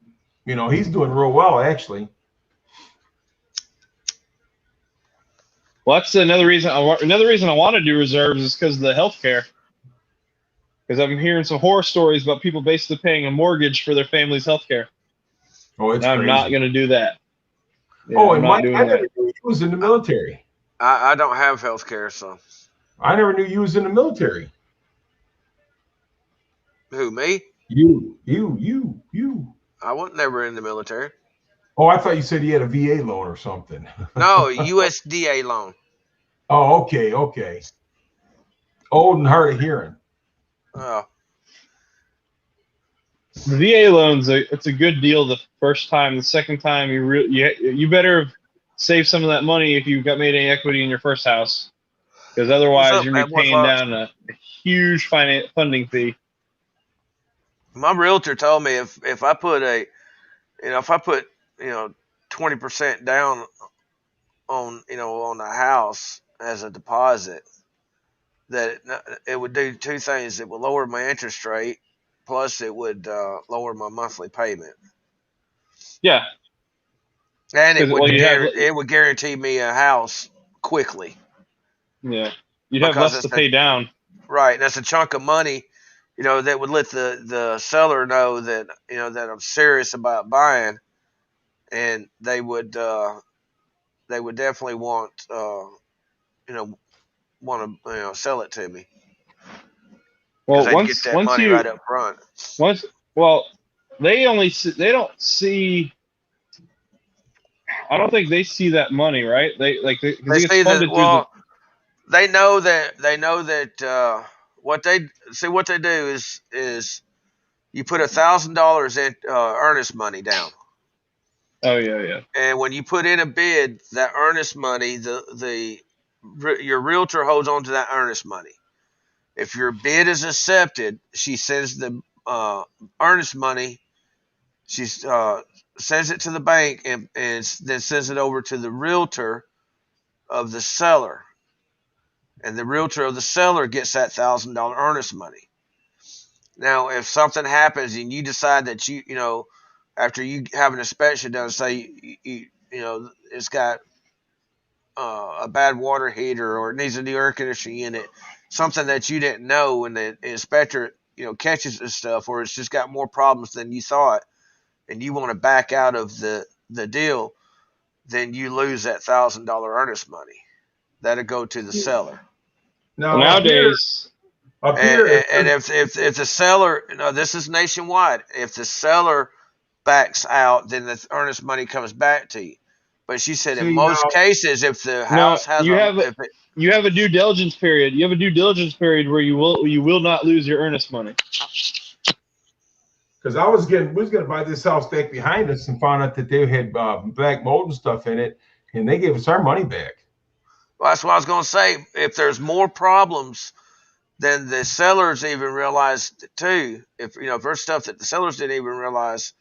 he's doing real well, actually. Well, that's another reason. Another reason I want to do reserves is because of the health care. Because I'm hearing some horror stories about people basically paying a mortgage for their family's health care. Oh, it's I'm crazy. not going to do that. Yeah, and Mike, I never knew you was in the military. I don't have health care, so. I never knew you was in the military. Who, me? You. I wasn't never in the military. Oh, I thought you said you had a VA loan or something. No, USDA loan. Oh, okay. Old and hard of hearing. Oh. The VA loans, it's a good deal the first time. The second time, you better save some of that money if you got made any equity in your first house, because otherwise you're going to be paying down a huge funding fee. My realtor told me if I put 20% down on the house as a deposit, that it would do two things. It would lower my interest rate, plus it would lower my monthly payment. Yeah. And it would guarantee me a house quickly. Yeah. You'd have less to pay down. Right. And that's a chunk of money, that would let the seller know that, that I'm serious about buying, and they would definitely want to sell it to me. Well, get that money right up front. They don't see. I don't think they see that money, right? They see that. They know that what they do is you put $1,000 in earnest money down. Oh yeah. And when you put in a bid, that earnest money, your realtor holds on to that earnest money. If your bid is accepted, she sends the earnest money. She sends it to the bank and then sends it over to the realtor of the seller. And the realtor of the seller gets that $1,000 earnest money. Now, if something happens and you decide that after you have an inspection done, say it's got a bad water heater or it needs a new air conditioning unit, something that you didn't know, when the inspector catches this stuff, or it's just got more problems than you thought, and you want to back out of the deal, then you lose that $1,000 earnest money. That'll go to the seller. Now, nowadays, and if the seller, this is nationwide. If the seller backs out, then the earnest money comes back to you. But she said in most cases, if the house has you have a due diligence period. You have a due diligence period where you will not lose your earnest money. Because we was going to buy this house back behind us and found out that they had black mold and stuff in it, and they gave us our money back. Well, that's what I was going to say. If there's more problems then the sellers even realized it too. If if there's stuff that the sellers didn't even realize,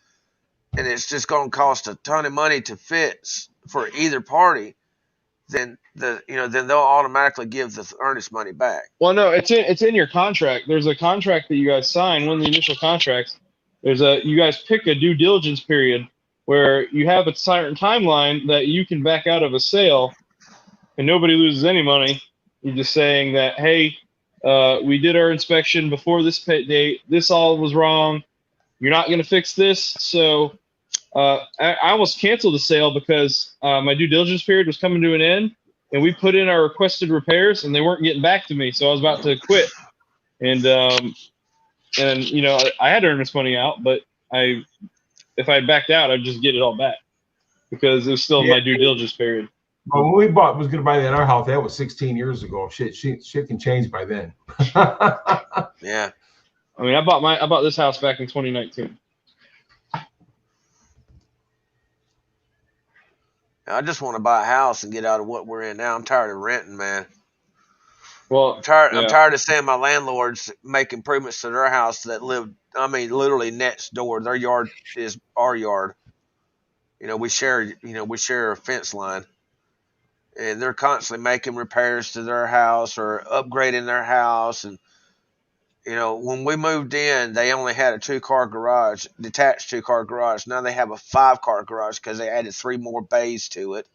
and it's just going to cost a ton of money to fix for either party, then then they'll automatically give the earnest money back. Well, no, it's in your contract. There's a contract that you guys sign. One of the initial contracts. You guys pick a due diligence period where you have a certain timeline that you can back out of a sale, and nobody loses any money. You're just saying that, hey, we did our inspection before this pay date. This all was wrong. You're not going to fix this. So I almost canceled the sale because my due diligence period was coming to an end, and we put in our requested repairs, and they weren't getting back to me. So I was about to quit. And I had to earn this money out, but if I backed out, I'd just get it all back because it was still my due diligence period. Well, when we was going to buy that in our house, that was 16 years ago. Shit can change by then. Yeah. I mean, I bought this house back in 2019. I just want to buy a house and get out of what we're in now. I'm tired of renting, man. Well, I'm tired of seeing my landlords make improvements to their house that live, literally next door. Their yard is our yard. We share a fence line, and they're constantly making repairs to their house or upgrading their house. And when we moved in, they only had a 2-car garage, detached 2-car garage. Now they have a 5-car garage because they added 3 more bays to it.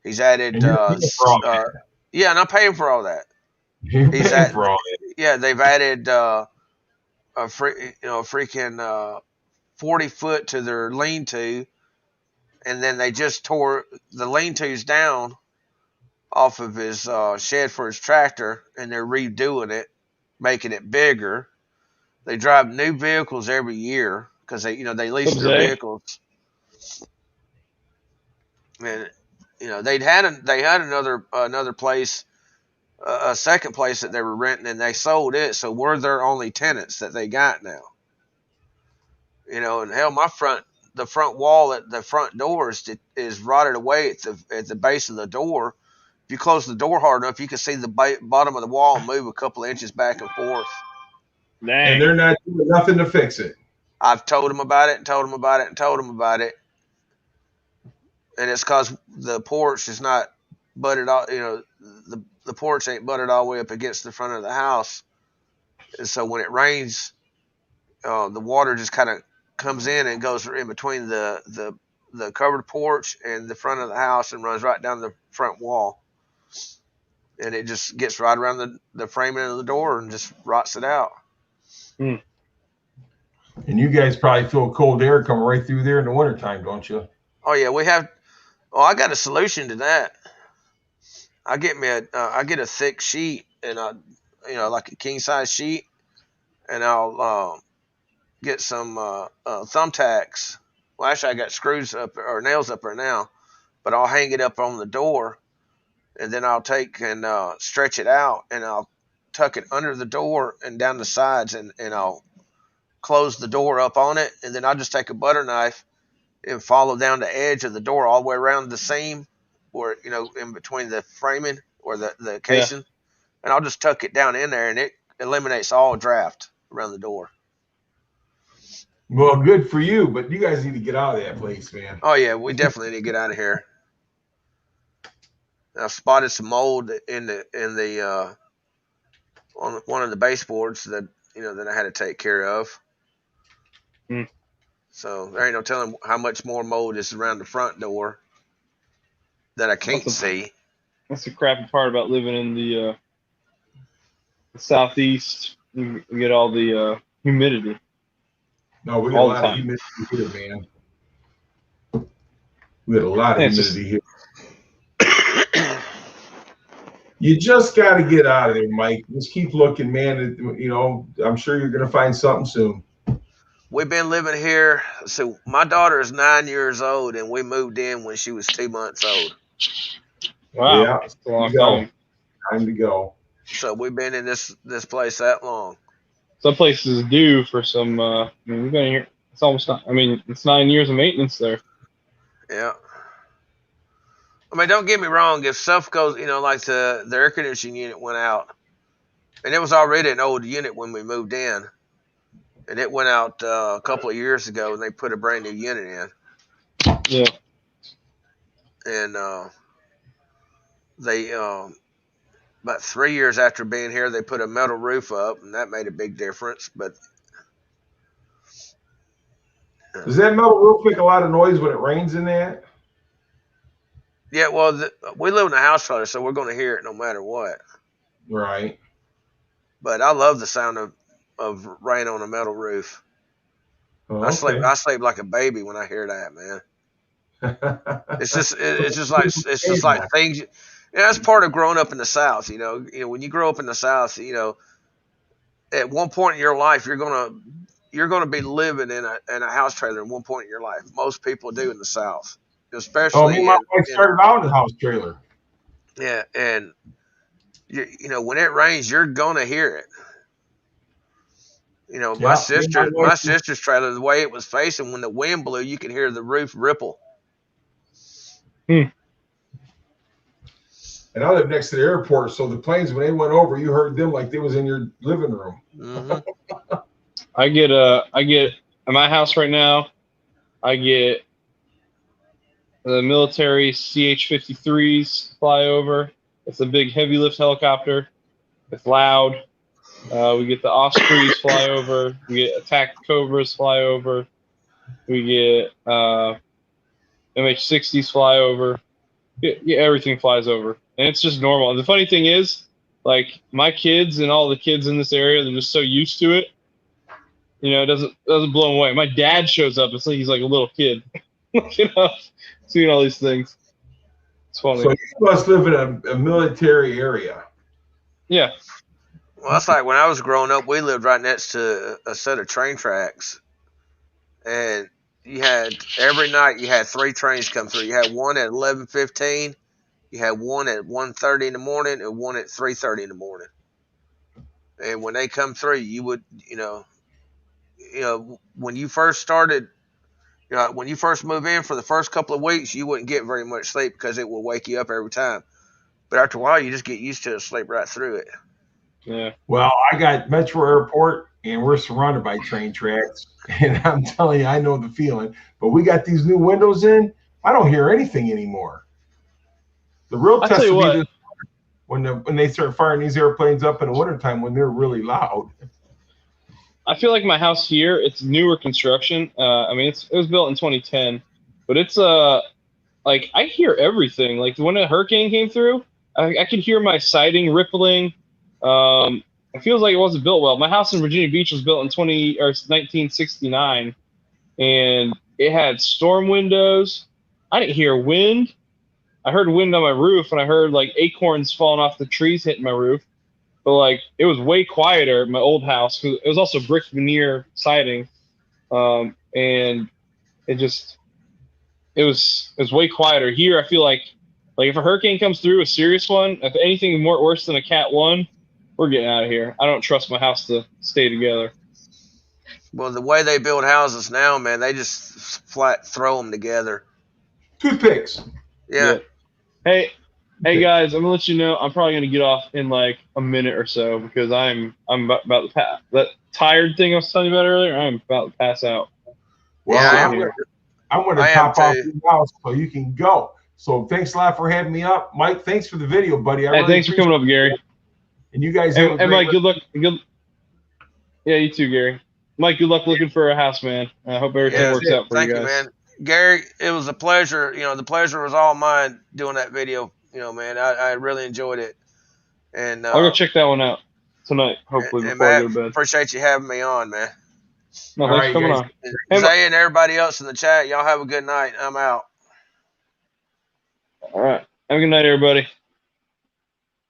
He's added, and yeah, and I'm paying for all that. You're paying for all that. Yeah, they've added a freaking 40 foot to their lean-to, and then they just tore the lean-tos down off of his shed for his tractor, and they're redoing it, making it bigger. They drive new vehicles every year because they lease their vehicles. And they had another place, a second place that they were renting, and they sold it. So we're their only tenants that they got now. And hell, the front wall at the front door is rotted away at the base of the door. If you close the door hard enough, you can see the bottom of the wall move a couple of inches back and forth. Dang. And they're not doing nothing to fix it. I've told them about it and told them about it and told them about it. And it's because the porch is not butted all, the porch ain't butted all the way up against the front of the house. And so when it rains, the water just kind of comes in and goes in between the covered porch and the front of the house and runs right down the front wall. And it just gets right around the framing of the door and just rots it out. And you guys probably feel cold air coming right through there in the wintertime, don't you? Oh yeah, we have. Oh, I got a solution to that. I get a thick sheet and like a king size sheet, and I'll get some thumbtacks. Well, actually, I got screws up or nails up there now, but I'll hang it up on the door, and then I'll take and stretch it out, and I'll tuck it under the door and down the sides, and I'll close the door up on it, and then I'll just take a butter knife and follow down the edge of the door all the way around the seam, or in between the framing or the casing, and I'll just tuck it down in there, and it eliminates all draft around the door. Well, good for you, but you guys need to get out of that place, man. Oh yeah, we definitely need to get out of here. I've spotted some mold in the on one of the baseboards that that I had to take care of. So there ain't no telling how much more mold is around the front door that I can't see. That's the crappy part about living in the southeast. You get all the humidity. No, we got a lot of humidity here, man. We got a lot of humidity here. You just got to get out of there, Mike. Just keep looking, man. I'm sure you're going to find something soon. We've been living here. So my daughter is 9 years old, and we moved in when she was 2 months old. Wow, yeah, that's a long time. Time to go. So we've been in this place that long. Some places do for some. We've been here. It's almost not. It's 9 years of maintenance there. Yeah. Don't get me wrong. If stuff goes, like the air conditioning unit went out, and it was already an old unit when we moved in, and it went out a couple of years ago, and they put a brand new unit in. Yeah. And they about 3 years after being here, they put a metal roof up, and that made a big difference. But Does that metal roof make a lot of noise when it rains in that? yeah, well, we live in a house trailer, so we're going to hear it no matter what. Right. But I love the sound of rain on a metal roof. Oh, I sleep okay. I sleep like a baby when I hear that, man. It's just like things. That's part of growing up in the South. When you grow up in the South, at one point in your life, you're gonna be living in a house trailer at one point in your life. Most people do in the South, Oh, me and especially my in, wife in started out in a house trailer. yeah, and when it rains, you're gonna hear it. My Yeah, me and my wife. sister's trailer, the way it was facing, when the wind blew, you could hear the roof ripple. And I live next to the airport, so the planes, when they went over, you heard them like they was in your living room. Mm-hmm. I get at my house right now. I get the military CH-53s fly over. It's a big heavy lift helicopter. It's loud. We get the Ospreys fly over. We get attack Cobras fly over. We get MH-60s fly over. Yeah, everything flies over, and it's just normal. And the funny thing is, like, my kids and all the kids in this area, they're just so used to it. It doesn't blow them away. My dad shows up. It's like he's like a little kid, seeing all these things. It's funny. So you must live in a military area. Yeah. Well, that's like when I was growing up, we lived right next to a set of train tracks, and every night you had 3 trains come through. You had one at 11:15, you had one at 1:30 in the morning, and one at 3:30 in the morning. And when they come through, you would, when you first started, when you first move in for the first couple of weeks, you wouldn't get very much sleep because it will wake you up every time. But after a while, you just get used to it, sleep right through it. Yeah. Well, I got Metro Airport, and we're surrounded by train tracks, and I'm telling you, I know the feeling. But we got these new windows in. I don't hear anything anymore. The real I'll test tell you will be what. when they start firing these airplanes up in the wintertime when they're really loud. I feel like my house here, it's newer construction. I mean, it was built in 2010, but it's like, I hear everything. Like, when a hurricane came through, I could hear my siding rippling. It feels like it wasn't built well. My house in Virginia Beach was built in 1969, and it had storm windows. I didn't hear wind. I heard wind on my roof, and I heard like acorns falling off the trees hitting my roof. But like, it was way quieter at my old house. It was also brick veneer siding, and it was way quieter. Here, I feel like if a hurricane comes through, a serious one, if anything more worse than a Cat 1, we're getting out of here. I don't trust my house to stay together. Well, the way they build houses now, man, they just flat throw them together. Toothpicks. Yeah. Hey guys, I'm gonna let you know I'm probably gonna get off in like a minute or so because I'm about to pass. That tired thing I was telling you about earlier, I'm about to pass out. Well, Yeah, I'm going to pop off your house so you can go. So thanks a lot for having me up, Mike. Thanks for the video, buddy. Thanks for coming up, Gary. And you guys have a great Mike, good luck. Yeah, you too, Gary. Mike, good luck looking for a house, man. I hope everything works out for you guys. Thank you, man. Gary, it was a pleasure. The pleasure was all mine doing that video. Man, I really enjoyed it. And I'll go check that one out tonight, hopefully, before I go to bed. Appreciate you having me on, man. No, thanks for coming on. Zay and everybody else in the chat, y'all have a good night. I'm out. All right. Have a good night, everybody.